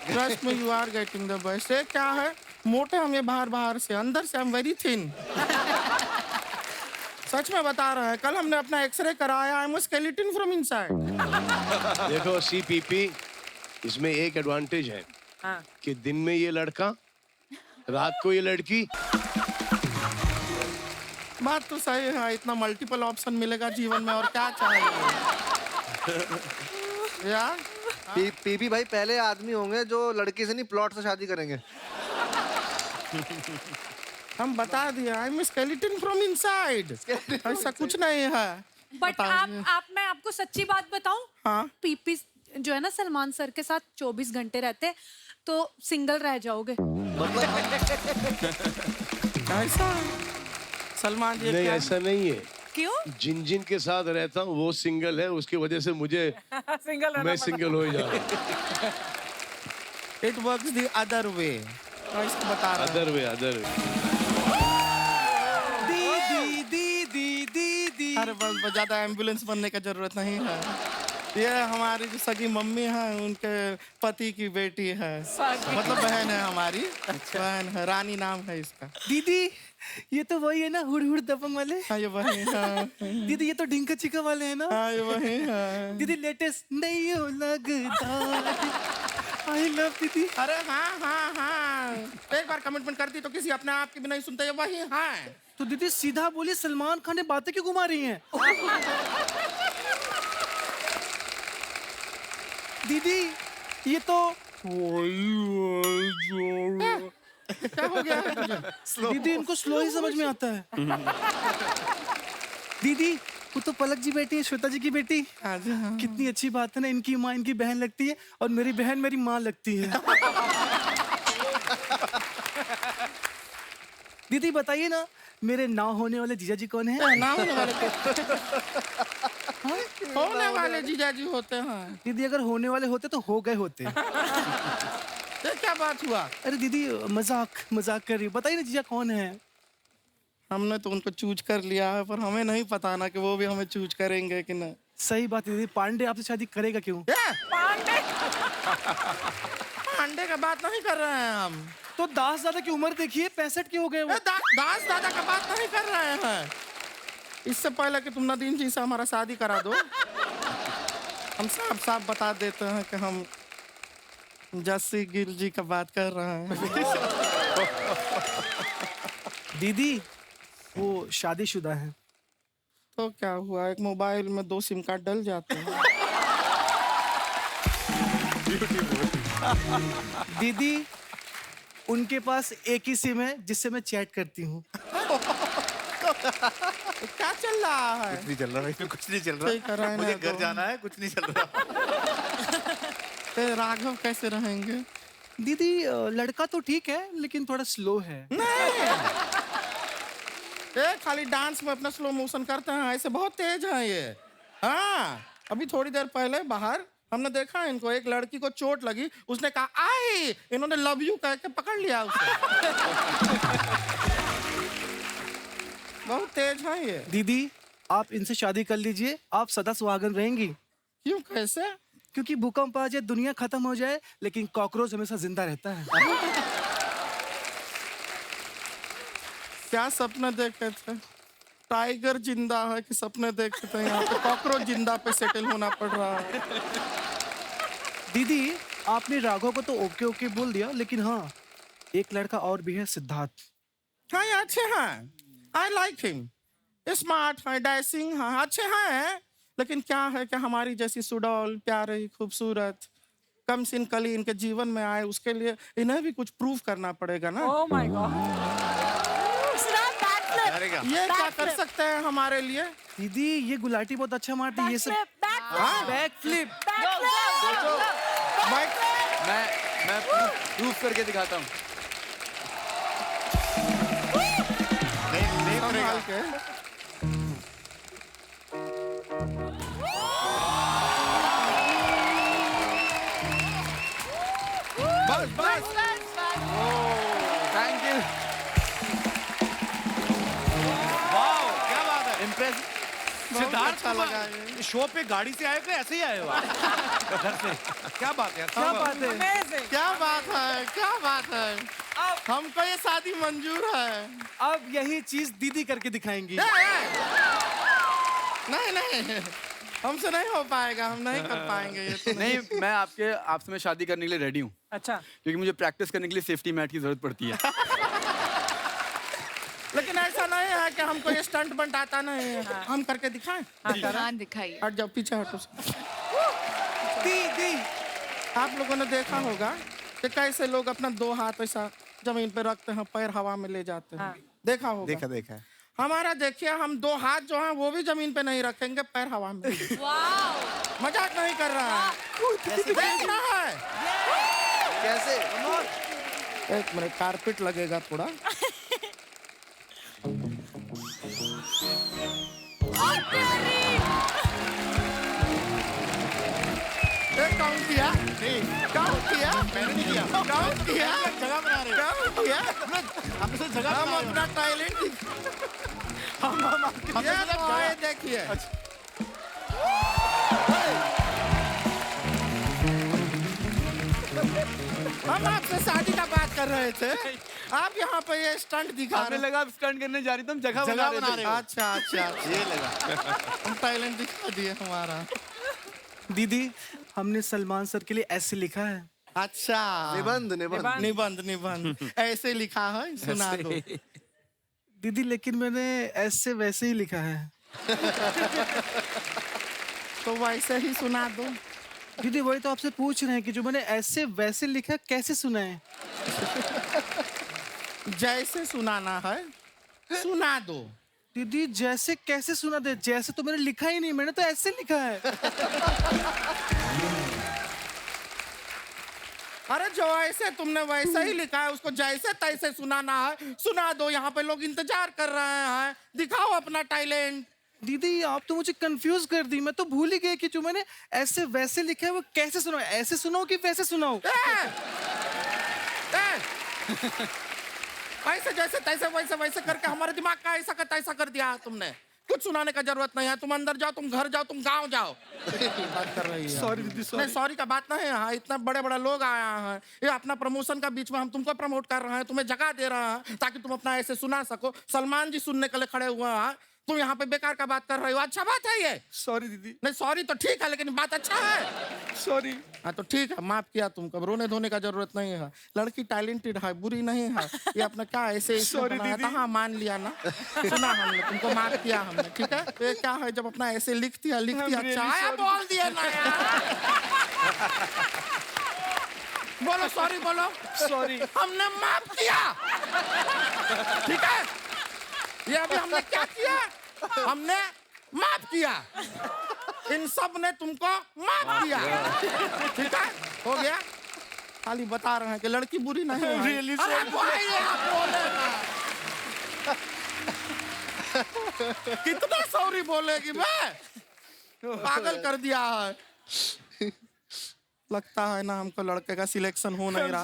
[SPEAKER 15] Trust me you are getting the best. ये क्या है, मोटे हम ये बाहर से, अंदर से हम वेरी थिन। सच में बता रहे हैं, कल हमने अपना एक्सरे कराया, I am skeleton from inside.
[SPEAKER 4] देखो सीपीपी, इसमें एक एडवांटेज है कि दिन में ये लड़का, रात को ये लड़की।
[SPEAKER 15] बात तो सही है, इतना मल्टीपल ऑप्शन मिलेगा जीवन में और क्या चाहिए यार।
[SPEAKER 7] पीपी भाई पहले आदमी होंगे जो लड़की से नहीं प्लॉट से शादी करेंगे।
[SPEAKER 15] हम बता दिए, I am skeleton from inside. ऐसा कुछ नहीं है।
[SPEAKER 6] बट मैं आपको सच्ची बात बताऊं,
[SPEAKER 15] हाँ?
[SPEAKER 6] पीपी जो है ना सलमान सर के साथ 24 घंटे रहते तो सिंगल रह जाओगे।
[SPEAKER 15] ऐसा सलमान जी?
[SPEAKER 4] नहीं ऐसा नहीं है।
[SPEAKER 6] क्यों?
[SPEAKER 4] जिन जिन के साथ रहता हूँ वो सिंगल है, उसकी वजह से मुझे मैं सिंगल हो जा रहा हूँ।
[SPEAKER 15] It works the other way. ऐसा बता रहा
[SPEAKER 4] अदर वे, अदर वे।
[SPEAKER 15] अरे बस ज्यादा एम्बुलेंस बनने का जरूरत नहीं है। ये हमारी जो सगी मम्मी है, उनके पति की बेटी है, मतलब बहन है हमारी। बहन है, रानी नाम है इसका।
[SPEAKER 16] दीदी ये तो वही है ना, हुड़ हुड़ दबंग वाले?
[SPEAKER 15] हाँ ये वही है।
[SPEAKER 16] दीदी ये तो ढिंका चिका वाले है ना?
[SPEAKER 15] हाँ ये वही है।
[SPEAKER 16] दीदी लेटेस्ट नहीं हो लगता। आई लव दीदी।
[SPEAKER 15] अरे हाँ, एक बार कमिटमेंट करती तो किसी अपने आप की भी नहीं सुनते, ये वही है।
[SPEAKER 16] तो दीदी सीधा बोलिए, सलमान खान ने बातें क्यों घुमा रही हैं? दीदी ये तो
[SPEAKER 15] क्या हो गया है तुझे?
[SPEAKER 16] दीदी इनको स्लो ही समझ में आता है। दीदी वो तो पलक जी बेटी है, श्वेता जी की बेटी।
[SPEAKER 15] हाँ जी, हाँ।
[SPEAKER 16] कितनी अच्छी बात है ना, इनकी माँ इनकी बहन लगती है और मेरी बहन मेरी माँ लगती है। दीदी बताइए ना, मेरे ना होने वाले जीजा जी कौन है?
[SPEAKER 15] ना होने वाले होने वाले जीजा जी होते हैं।
[SPEAKER 16] दीदी अगर होने वाले होते तो हो गए होते।
[SPEAKER 15] ये क्या बात हुआ?
[SPEAKER 16] अरे दीदी मजाक कर रही, बताइए ना जीजा कौन है?
[SPEAKER 15] हमने तो उनको चूज कर लिया है, पर हमें नहीं पता ना कि वो भी हमें चूज करेंगे कि नहीं।
[SPEAKER 16] सही बात है दीदी, पांडे आपसे शादी करेगा क्यों?
[SPEAKER 15] पांडे पांडे का बात नहीं कर रहे हैं हम।
[SPEAKER 16] तो दास दादा की उम्र देखिए, 65 की हो गए वो।
[SPEAKER 15] दास दादा का बात नहीं कर रहे हैं। इससे पहले कि तुम नदीम जी से हमारा शादी करा दो, हम साफ साफ बता देते हैं कि हम जस्सी गिल जी का बात कर रहे हैं।
[SPEAKER 16] दीदी वो शादीशुदा है।
[SPEAKER 15] तो क्या हुआ, एक मोबाइल में 2 सिम कार्ड डल जाते हैं।
[SPEAKER 16] दीदी उनके पास एक ही सिम है जिससे मैं चैट करती हूँ।
[SPEAKER 15] क्या चल रहा है?
[SPEAKER 13] कुछ नहीं चल रहा, इसमें कुछ नहीं चल
[SPEAKER 15] सही कर रहा
[SPEAKER 13] रहा।
[SPEAKER 15] है
[SPEAKER 13] मुझे
[SPEAKER 15] ना,
[SPEAKER 13] घर
[SPEAKER 15] तो।
[SPEAKER 13] जाना है, कुछ नहीं चल रहा।
[SPEAKER 15] तो राघव कैसे रहेंगे?
[SPEAKER 16] दीदी लड़का तो ठीक है लेकिन थोड़ा स्लो है।
[SPEAKER 15] ये खाली डांस में अपना स्लो मोशन करते हैं, ऐसे बहुत तेज है ये। हाँ, अभी थोड़ी देर पहले बाहर हमने देखा इनको, एक लड़की को चोट लगी, उसने कहा आई, इन्होंने लव यू कह के पकड़ लिया उसे। बहुत तेज है ये।
[SPEAKER 16] दीदी आप इनसे शादी कर लीजिए, आप सदा सुहागन रहेंगी।
[SPEAKER 15] क्यों, कैसे?
[SPEAKER 16] क्योंकि भूकंप आ जाए, दुनिया खत्म हो जाए, लेकिन कॉकरोच हमेशा जिंदा रहता है।
[SPEAKER 15] क्या सपने देखे थे? टाइगर जिंदा है कि सपने देखे थे? यहाँ पे कॉकरोच जिंदा पे सेटल होना पड़ रहा है।
[SPEAKER 16] दीदी आपने राघव को तो ओके ओके बोल दिया, लेकिन हाँ एक लड़का और भी है, सिद्धार्थ।
[SPEAKER 15] हाँ ये अच्छे हैं, आई लाइक हिम, स्मार्ट है, डैशिंग है, अच्छे हैं। लेकिन क्या है कि हमारी जैसी सुडौल, प्यारी, खूबसूरत, कम सिन कली इनके जीवन में आए, उसके लिए इन्हें भी कुछ प्रूव करना पड़ेगा ना।
[SPEAKER 5] Oh my God.
[SPEAKER 15] ये क्या कर सकते हैं हमारे लिए?
[SPEAKER 16] दीदी ये गुलाटी बहुत अच्छा मारती है, ये सब बैक फ्लिप।
[SPEAKER 9] मैं प्रूफ करके दिखाता हूँ।
[SPEAKER 15] संभाल के।
[SPEAKER 9] बस बस। Thank you.
[SPEAKER 2] वाओ क्या बात है,
[SPEAKER 16] इम्प्रेस।
[SPEAKER 2] सिद्धार्थ
[SPEAKER 15] अच्छा लगा ये।
[SPEAKER 2] शो पे गाड़ी से आए थे, ऐसे ही आए हो आप? घर से? क्या बात है,
[SPEAKER 16] क्या बात है?
[SPEAKER 15] क्या बात है, क्या बात है? हमको ये शादी मंजूर है।
[SPEAKER 16] अब यही चीज दीदी करके दिखाएंगी।
[SPEAKER 15] नहीं नहीं, हमसे नहीं हो पाएगा, हम नहीं कर पाएंगे ये तो।
[SPEAKER 9] नहीं, मैं आपसे मैं शादी करने के लिए रेडी हूँ।
[SPEAKER 5] अच्छा।
[SPEAKER 9] क्योंकि मुझे प्रैक्टिस करने के लिए सेफ्टी मैट की जरूरत पड़ती है।
[SPEAKER 15] लेकिन ऐसा नहीं है कि हमको ये स्टंट बंट आता नहीं है। हम करके दिखाएं?
[SPEAKER 3] हाँ दिखाइए।
[SPEAKER 15] हट जाओ, पीछे हटो। दी आप लोगों ने देखा होगा कि कैसे लोग अपना 2 हाथ ऐसा जमीन पे रखते हैं, पैर हवा में ले जाते हैं। देखा होगा?
[SPEAKER 13] देखा देखा।
[SPEAKER 15] हमारा देखिए, हम 2 हाथ जो हैं वो भी जमीन पे नहीं रखेंगे, पैर हवा में। मजाक नहीं कर रहा है, देख रहा है।
[SPEAKER 7] कैसे?
[SPEAKER 15] एक मिनट, कारपेट लगेगा थोड़ा। काउंट किया? काउंट किया? मैंने नहीं किया। काउंट किया? जगह बना रहे। काउंट किया? हम अपना टैलेंट ये देखिए। हम आपसे शादी का बात कर रहे थे, आप यहाँ पे ये स्टंट दिखा
[SPEAKER 9] हमें लगा आप स्टंट करने जा रही थी, हम जगह बना रहे थे।
[SPEAKER 15] अच्छा अच्छा, ये लगा। हम टैलेंट दिखा दिए हमारा।
[SPEAKER 16] दीदी हमने सलमान सर के लिए ऐसे लिखा है।
[SPEAKER 15] अच्छा,
[SPEAKER 7] निबंध निबंध
[SPEAKER 15] निबंध निबंध ऐसे लिखा है, सुना दो।
[SPEAKER 16] दीदी लेकिन मैंने ऐसे वैसे ही लिखा है।
[SPEAKER 15] तो वैसे ही सुना दो।
[SPEAKER 16] दीदी वही तो आपसे पूछ रहे हैं कि जो मैंने ऐसे वैसे लिखा कैसे सुना है?
[SPEAKER 15] जैसे सुनाना है सुना दो।
[SPEAKER 16] दीदी जैसे कैसे सुना दे? जैसे तो मैंने लिखा ही नहीं, मैंने तो ऐसे लिखा है।
[SPEAKER 15] अरे जो ऐसे तुमने वैसे ही लिखा है, उसको जैसे तैसे सुनाना है, सुना दो। यहाँ पे लोग इंतजार कर रहे हैं, दिखाओ अपना टैलेंट।
[SPEAKER 16] दीदी आप तो मुझे कंफ्यूज कर दी, मैं तो भूल ही गई कि जो मैंने ऐसे वैसे लिखा है वो कैसे सुनाओ, ऐसे सुनाओ कि वैसे सुनाओ?
[SPEAKER 15] ऐसे जैसे तैसे वैसे वैसे करके हमारे दिमाग का ऐसा का तैसा कर दिया तुमने। कुछ सुनाने का जरूरत नहीं है। तुम अंदर जाओ, तुम घर जाओ, तुम गांव जाओ। बात कर रही है।
[SPEAKER 16] सॉरी दीदी,
[SPEAKER 15] नहीं, सॉरी का बात नहीं है। इतना बड़े बड़े लोग आया हैं, ये अपना प्रमोशन का बीच में हम तुमको प्रमोट कर रहे हैं, तुम्हें जगह दे रहे हैं ताकि तुम अपना ऐसे सुना सको। सलमान जी सुनने के लिए खड़े हुए हैं, तुम यहाँ पे बेकार का बात कर रहे हो। अच्छा बात है ये।
[SPEAKER 16] सॉरी दीदी।
[SPEAKER 15] नहीं, सॉरी तो ठीक है, लेकिन बात अच्छा है।
[SPEAKER 16] सॉरी।
[SPEAKER 15] हाँ तो ठीक है, माफ किया तुमको। रोने धोने का जरूरत नहीं है। लड़की टैलेंटेड है, बुरी नहीं है। ये अपना क्या ऐसे
[SPEAKER 16] Sorry, दीदी।
[SPEAKER 15] हाँ, मान लिया ना, सुना हमने, तुमको माफ किया हमने, ठीक है। ये क्या है, जब अपना ऐसे लिखती है अच्छा आया, बोल दिया ना यार। बोलो सॉरी, बोलो
[SPEAKER 16] सॉरी।
[SPEAKER 15] हमने माफ किया, ठीक है। ये अभी हमने क्या किया, हमने माफ किया। इन सब ने तुमको माफ किया, ठीक है, हो गया। खाली बता रहे हैं कि लड़की बुरी नहीं है।
[SPEAKER 16] Really
[SPEAKER 15] अरे
[SPEAKER 16] sorry।
[SPEAKER 15] भाई, आप बोले ना। कितना सॉरी बोलेगी मैं, पागल कर दिया है। लगता है ना हमको लड़के का सिलेक्शन हो नहीं रहा।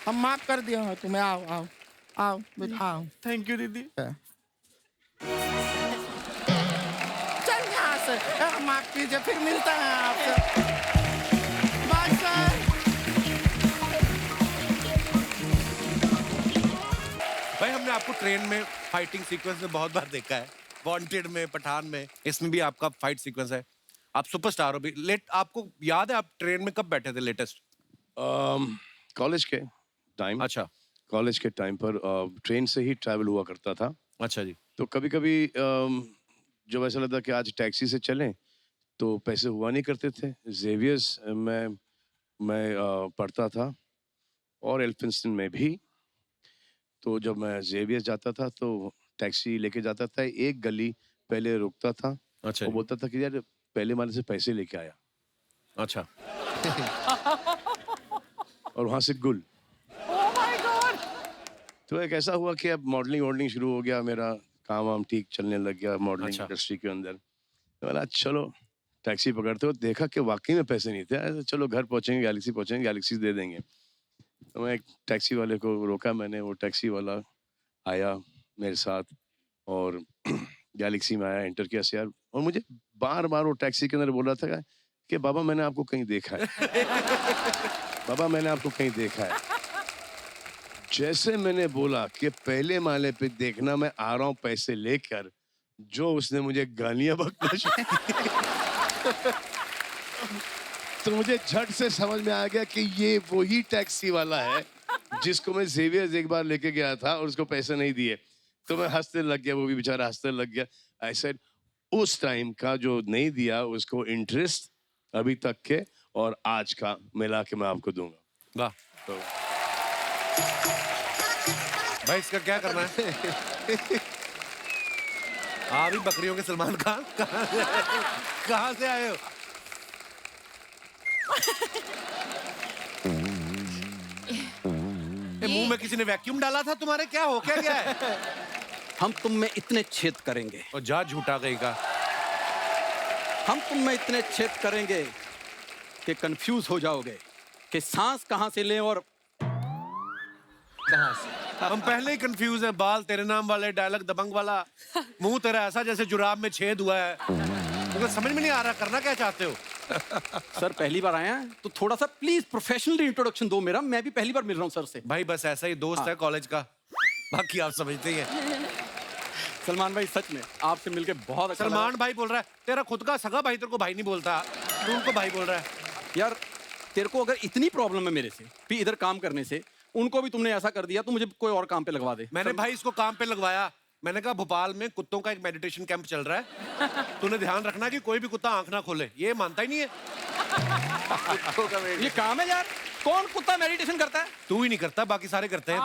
[SPEAKER 15] हम माफ कर दिया है तुम्हें। आओ आओ आओ बेटा, आओ।
[SPEAKER 16] थैंक यू दीदी।
[SPEAKER 15] चल यहाँ से, माफ कीजिए, फिर मिलते हैं आपसे। Bye sir.
[SPEAKER 2] भाई हमने आपको ट्रेन में फाइटिंग सीक्वेंस में बहुत बार देखा है, वांटेड में, पठान में, इसमें भी आपका फाइट सीक्वेंस है। आप सुपरस्टार हो भी। आपको याद है आप ट्रेन में कब बैठे थे लेटेस्ट?
[SPEAKER 4] कॉलेज के टाइम।
[SPEAKER 2] अच्छा।
[SPEAKER 4] कॉलेज के टाइम पर ट्रेन से ही ट्रैवल हुआ करता था।
[SPEAKER 2] अच्छा जी।
[SPEAKER 4] तो कभी कभी जब ऐसा लगता कि आज टैक्सी से चलें तो पैसे हुआ नहीं करते थे। जेवियर्स में मैं पढ़ता था और एल्फिंस्टन में भी। तो जब मैं जेवियर्स जाता था तो टैक्सी लेके जाता था, एक गली पहले रुकता था।
[SPEAKER 2] अच्छा।
[SPEAKER 4] वो बोलता था कि यार पहले वाले से पैसे लेके आया।
[SPEAKER 2] अच्छा।
[SPEAKER 4] और वहां से गुल। तो एक ऐसा हुआ कि अब मॉडलिंग शुरू हो गया, मेरा काम वाम ठीक चलने लग गया मॉडलिंग इंडस्ट्री के अंदर। तो बोला चलो टैक्सी पकड़ते हो, देखा कि वाकई में पैसे नहीं थे। ऐसे चलो घर पहुंचेंगे, गैलेक्सी पहुंचेंगे, गैलेक्सी दे देंगे। तो मैं एक टैक्सी वाले को रोका मैंने, वो टैक्सी वाला आया मेरे साथ और गैलेक्सी में आया, एंटर किया यार। और मुझे बार बार वो टैक्सी के अंदर बोल रहा था कि बाबा मैंने आपको कहीं देखा है, बाबा मैंने आपको कहीं देखा है। जैसे मैंने बोला कि पहले माले पे देखना, मैं आ रहा हूँ पैसे लेकर, जो उसने मुझे गालियां बकना शुरू की। तो मुझे झट से समझ में आ गया कि ये वही टैक्सी वाला है जिसको मैं जेवियर्स एक बार लेके गया था और उसको पैसे नहीं दिए। तो मैं हंसने लग गया, वो भी बेचारा हंसने लग गया। आई सेड उस टाइम का जो नहीं दिया उसको इंटरेस्ट अभी तक के और आज का मिला के मैं आपको दूंगा।
[SPEAKER 2] वाह।
[SPEAKER 4] तो
[SPEAKER 2] भाई इसका क्या करना है? भी बकरियों के सलमान खान कहाँ से आए हो? मुंह में किसी ने वैक्यूम डाला था तुम्हारे? क्या हो क्या गया है?
[SPEAKER 17] हम तुम में इतने छेद करेंगे।
[SPEAKER 2] और जा झूठा गई का।
[SPEAKER 17] हम तुम में इतने छेद करेंगे कि कंफ्यूज हो जाओगे कि सांस कहां से लें और
[SPEAKER 2] कहां से। हम पहले ही कंफ्यूज हैं। बाल तेरे नाम वाले, डायलॉग दबंग वाला, मुंह तेरा ऐसा जैसे जुराब में छेद हुआ है। तो समझ में नहीं आ रहा करना क्या चाहते हो।
[SPEAKER 17] सर पहली बार आया हैं तो थोड़ा सा प्लीज प्रोफेशनल इंट्रोडक्शन दो मेरा। मैं भी पहली बार मिल रहा हूँ सर से।
[SPEAKER 2] भाई बस ऐसा ही दोस्त है कॉलेज का, बाकी आप समझते ही हैं।
[SPEAKER 17] सलमान भाई सच में आपसे मिलके बहुत अच्छा लगा।
[SPEAKER 2] सलमान भाई बोल रहा है, तेरा खुद का सगा भाई तेरे को भाई नहीं बोलता, तू उनको भाई बोल रहा है।
[SPEAKER 17] यार तेरे को अगर इतनी प्रॉब्लम है मेरे से भी इधर काम करने से, उनको भी तुमने ऐसा कर दिया तो मुझे कोई और काम पे लगवा दे।
[SPEAKER 2] मैंने भाई इसको काम पे लगवाया। मैंने कहा भोपाल में कुत्तों का एक मेडिटेशन कैंप चल रहा है, तूने ध्यान रखना कि कोई भी कुत्ता आंख ना खोले। ये मानता ही नहीं है।
[SPEAKER 17] कुत्तों का ये काम है यार। कौन कुत्ता मेडिटेशन करता है?
[SPEAKER 2] तू ही नहीं करता, बाकी सारे करते हैं।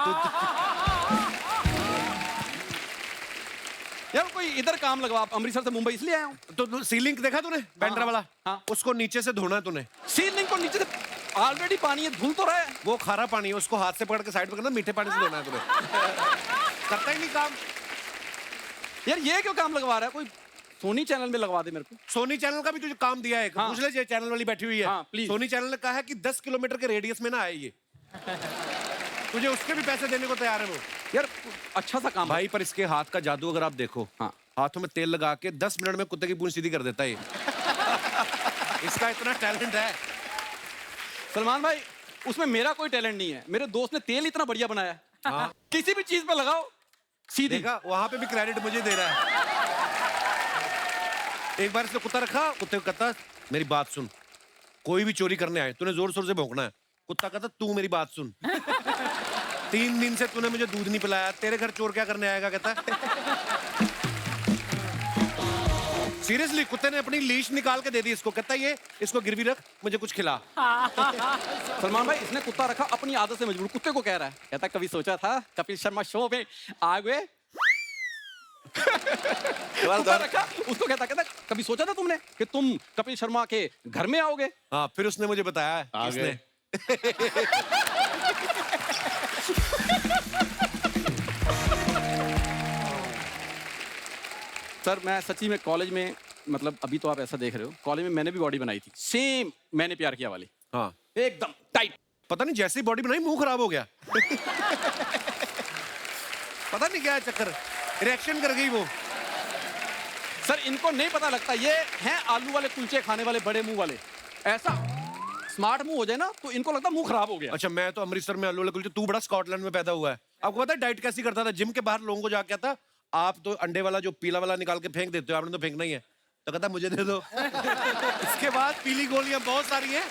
[SPEAKER 17] यार कोई इधर काम लगवा। अमृतसर से मुंबई इसलिए आया हूँ।
[SPEAKER 2] तो सीलिंग देखा तूने बैंड्रा वाला? हाँ। उसको नीचे से धोना तूने।
[SPEAKER 17] सीलिंग को नीचे से ऑलरेडी पानी है, धुल तो रहा है।
[SPEAKER 2] वो खारा पानी है, उसको हाथ से पकड़ के साइड पे करना, मीठे पानी से धोना है तुम्हें। करता ही नहीं काम।
[SPEAKER 17] यार ये क्यों काम लगवा रहा है? कोई सोनी चैनल में लगवा दे मेरे को।
[SPEAKER 2] सोनी चैनल का भी तुझे काम दिया है। पूछ ले, चैनल वाली बैठी हुई है।
[SPEAKER 17] हाँ, प्लीज।
[SPEAKER 2] सोनी चैनल ने कहा है कि 10 किलोमीटर के रेडियस में ना आए ये। तुझे उसके भी पैसे देने को तैयार है वो।
[SPEAKER 17] यार अच्छा सा काम
[SPEAKER 2] भाई, पर इसके हाथ का जादू अगर आप देखो,
[SPEAKER 17] हाँ,
[SPEAKER 2] हाथों में तेल लगा के 10 मिनट में कुत्ते की पूंछ सीधी कर देता है ये। इसका इतना टैलेंट है।
[SPEAKER 17] सलमान भाई, उसमें मेरा कोई टैलेंट नहीं है, मेरे दोस्त ने तेल इतना बढ़िया बनाया है।
[SPEAKER 2] हाँ।
[SPEAKER 17] किसी भी चीज पे लगाओ सीधी।
[SPEAKER 2] देखा, वहां पे भी क्रेडिट मुझे दे रहा है। एक बार इसने कुत्ता रखा, कुत्ते को कहता मेरी बात सुन, कोई भी चोरी करने आए तूने जोर शोर से भौंकना है। कुत्ता कहता तू मेरी बात सुन, 3 दिन से तूने मुझे दूध नहीं पिलाया, तेरे घर चोर क्या करने आएगा? कहता है सीरियसली, कुत्ते ने अपनी लीश निकाल के दे दी इसको, कहता ये इसको गिरवी रख, मुझे कुछ खिला।
[SPEAKER 17] सलमान भाई, इसने कुत्ता रखा अपनी आदत से मजबूर, कुत्ते को कह रहा है, कहता कभी सोचा था कपिल शर्मा शो में आगे कुत्ता रखा, उसको कहता कभी सोचा था तुमने कि तुम कपिल शर्मा के घर में आओगे?
[SPEAKER 2] हाँ, फिर उसने मुझे बताया
[SPEAKER 4] आगे।
[SPEAKER 17] सर मैं सच्ची में कॉलेज में, मतलब अभी तो आप ऐसा देख रहे हो, कॉलेज में मैंने भी बॉडी बनाई थी, सेम मैंने प्यार किया वाली।
[SPEAKER 2] हाँ,
[SPEAKER 17] एकदम टाइट।
[SPEAKER 2] पता नहीं जैसी बॉडी बनाई मुंह खराब हो गया। पता नहीं क्या है चक्कर, रिएक्शन कर गई वो।
[SPEAKER 17] सर इनको नहीं पता लगता, ये हैं आलू वाले कुलचे खाने वाले बड़े मुंह वाले, ऐसा स्मार्ट मुंह हो जाए ना तो इनको लगता मुंह खराब हो गया।
[SPEAKER 2] अच्छा, मैं तो अमृतसर में आलू वाले कुलचे, तू बड़ा स्कॉटलैंड में पैदा हुआ है। आपको पता है डाइट कैसी करता था? जिम के बाहर लोगों को जाके कहता, आप तो अंडे वाला जो पीला वाला निकाल के फेंक देते हो, आपने तो फेंकना ही है, तो कहता मुझे दे दो। इसके बाद पीली गोलियां बहुत सारी हैं।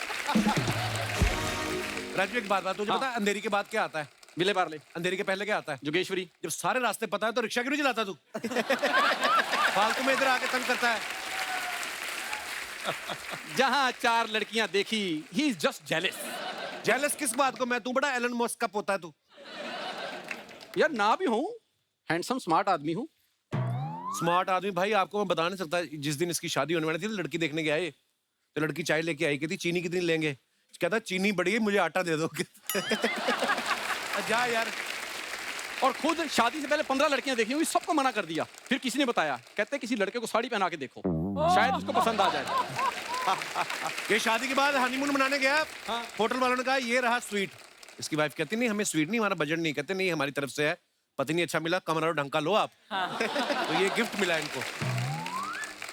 [SPEAKER 2] राजू एक बात तुझे पता है अंधेरी के बाद क्या आता है?
[SPEAKER 17] विले पार्ले।
[SPEAKER 2] अंधेरी के पहले क्या आता है?
[SPEAKER 17] जोगेश्वरी।
[SPEAKER 2] जब सारे रास्ते पता है तो रिक्शा क्यों नहीं चलाता तू? फालतू में इधर आके तंग करता है।
[SPEAKER 17] जहां 4 लड़कियां देखी, he is just jealous.
[SPEAKER 2] Jealous किस बात को? मैं तू बड़ा एलन मस्क का पोता है तू।
[SPEAKER 17] यार ना भी हूं, हैंडसम स्मार्ट आदमी हूं।
[SPEAKER 2] स्मार्ट आदमी भाई, आपको मैं बता नहीं सकता। जिस दिन इसकी शादी होने वाली थी, लड़की देखने के आए, तो लड़की चाय लेके आई, कहती चीनी कितनी लेंगे? कहता चीनी बढ़ी है, मुझे आटा दे दो। जा यार।
[SPEAKER 17] और खुद शादी से पहले 15 लड़कियां देखी हुई, सबको मना कर दिया। फिर किसी ने बताया, कहते किसी लड़के को साड़ी पहना के देखो, शायद उसको पसंद आ जाए।
[SPEAKER 2] ये शादी के बाद हनीमून मनाने गया, होटल वालों ने कहा ये रहा स्वीट। इसकी वाइफ कहती नहीं हमें स्वीट नहीं, हमारा बजट नहीं। कहते नहीं हमारी तरफ से है, पति नहीं अच्छा मिला, कमरा ढंग का लो आप। तो ये गिफ्ट मिला इनको।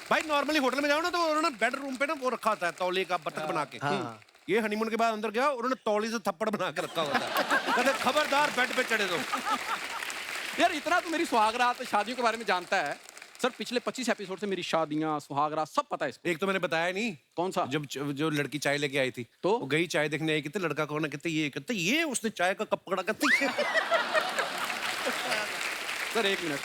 [SPEAKER 2] भाई नॉर्मली होटल में जाओ ना तो उन्होंने बेडरूम पे ना वो रखा होता है तौलिए का बतख बना के। ये हनीमून के बाद अंदर गया, उन्होंने तौली से थप्पड़ बना के रखा हुआ था। कहते खबरदार बेड पे चढ़े दो।
[SPEAKER 17] यार इतना तो मेरी सुहागरात शादियों के बारे में जानता है सर। पिछले 25 एपिसोड से मेरी शादियां सुहागरात सब पता है इसको।
[SPEAKER 2] एक तो मैंने बताया नहीं।
[SPEAKER 17] कौन सा?
[SPEAKER 2] जब जो लड़की चाय लेके आई थी, तो वो गई चाय देखने आई, कहते लड़का कौन है? कहते ये उसने चाय का कप पकड़ा। कहते
[SPEAKER 17] सर 1 मिनट,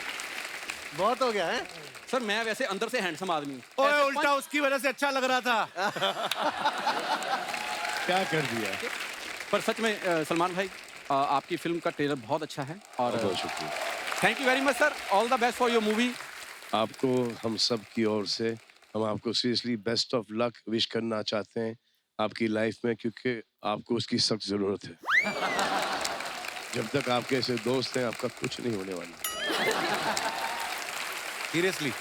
[SPEAKER 7] बहुत हो गया है
[SPEAKER 17] सर। मैं वैसे अंदर से हैंडसम आदमी हूँ।
[SPEAKER 2] ओए उल्टा उसकी वजह से अच्छा लग रहा था।
[SPEAKER 4] क्या कर दिया?
[SPEAKER 17] पर सच में सलमान भाई, आपकी फिल्म का ट्रेलर बहुत अच्छा है और
[SPEAKER 4] बहुत शुक्रिया।
[SPEAKER 17] Thank you very much sir. All the best for your movie.
[SPEAKER 4] आपको हम सब की ओर से हम आपको seriously best of luck wish करना चाहते हैं आपकी लाइफ में, क्योंकि आपको उसकी सख्त जरूरत है। जब तक आपके ऐसे दोस्त हैं आपका कुछ नहीं होने वाला।
[SPEAKER 2] सीरियसली।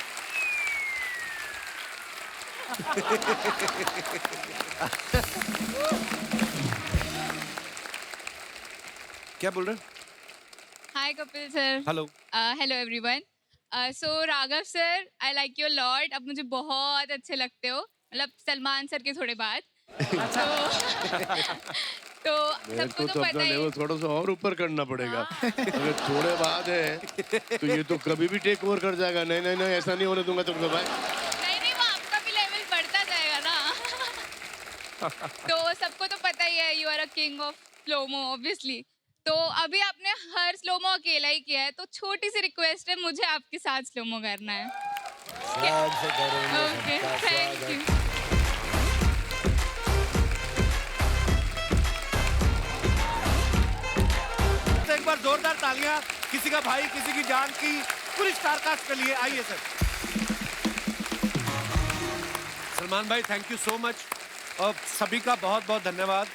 [SPEAKER 2] क्या बोल रहे हैं?
[SPEAKER 18] Hi Kapil sir.
[SPEAKER 2] Hello.
[SPEAKER 18] Hello everyone. So Raghav sir, I like you lot. अब मुझे बहुत अच्छे लगते हो, मतलब सलमान सर के थोड़े बाद। तो सबको तो
[SPEAKER 4] अपना
[SPEAKER 18] पता ही
[SPEAKER 4] लेवल थोड़ा सा और ऊपर करना पड़ेगा। अगर थोड़े बाद है तो ये तो कभी भी टेक ओवर कर जाएगा। नहीं नहीं नहीं, ऐसा नहीं होने दूंगा तुमको भाई।
[SPEAKER 18] नहीं, वो आपका भी लेवल बढ़ता जाएगा ना। तो सबको तो पता ही है, you are a king of slomo obviously. तो अभी आपने हर स्लोमो अकेला ही किया है, तो छोटी सी रिक्वेस्ट है, मुझे आपके साथ स्लोमो करना है। Okay, thank you.
[SPEAKER 2] एक बार जोरदार तालियां किसी का भाई किसी की जान की पूरी स्टार कास्ट के लिए। आइए सर। सलमान भाई थैंक यू सो मच, और सभी का बहुत बहुत धन्यवाद।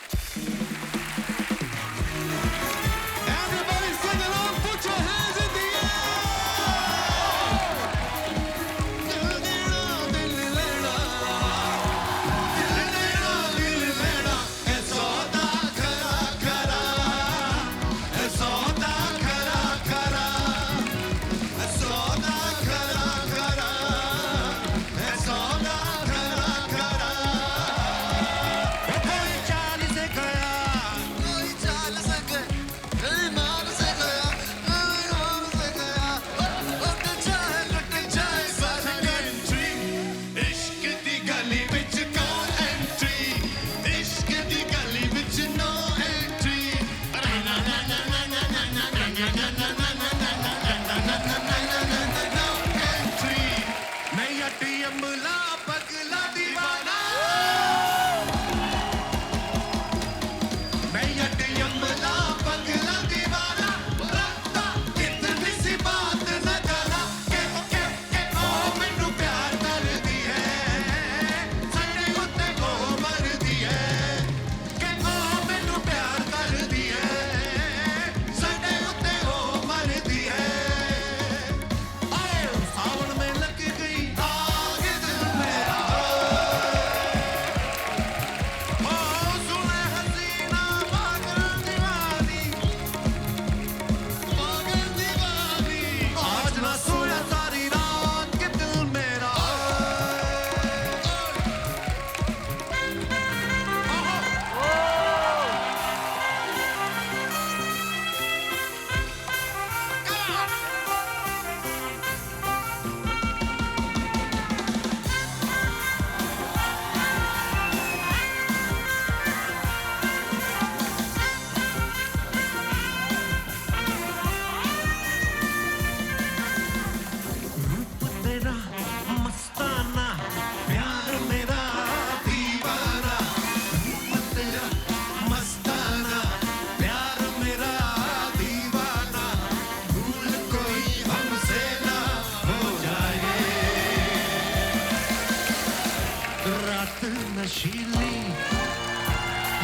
[SPEAKER 19] रात नशीली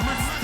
[SPEAKER 19] मस्त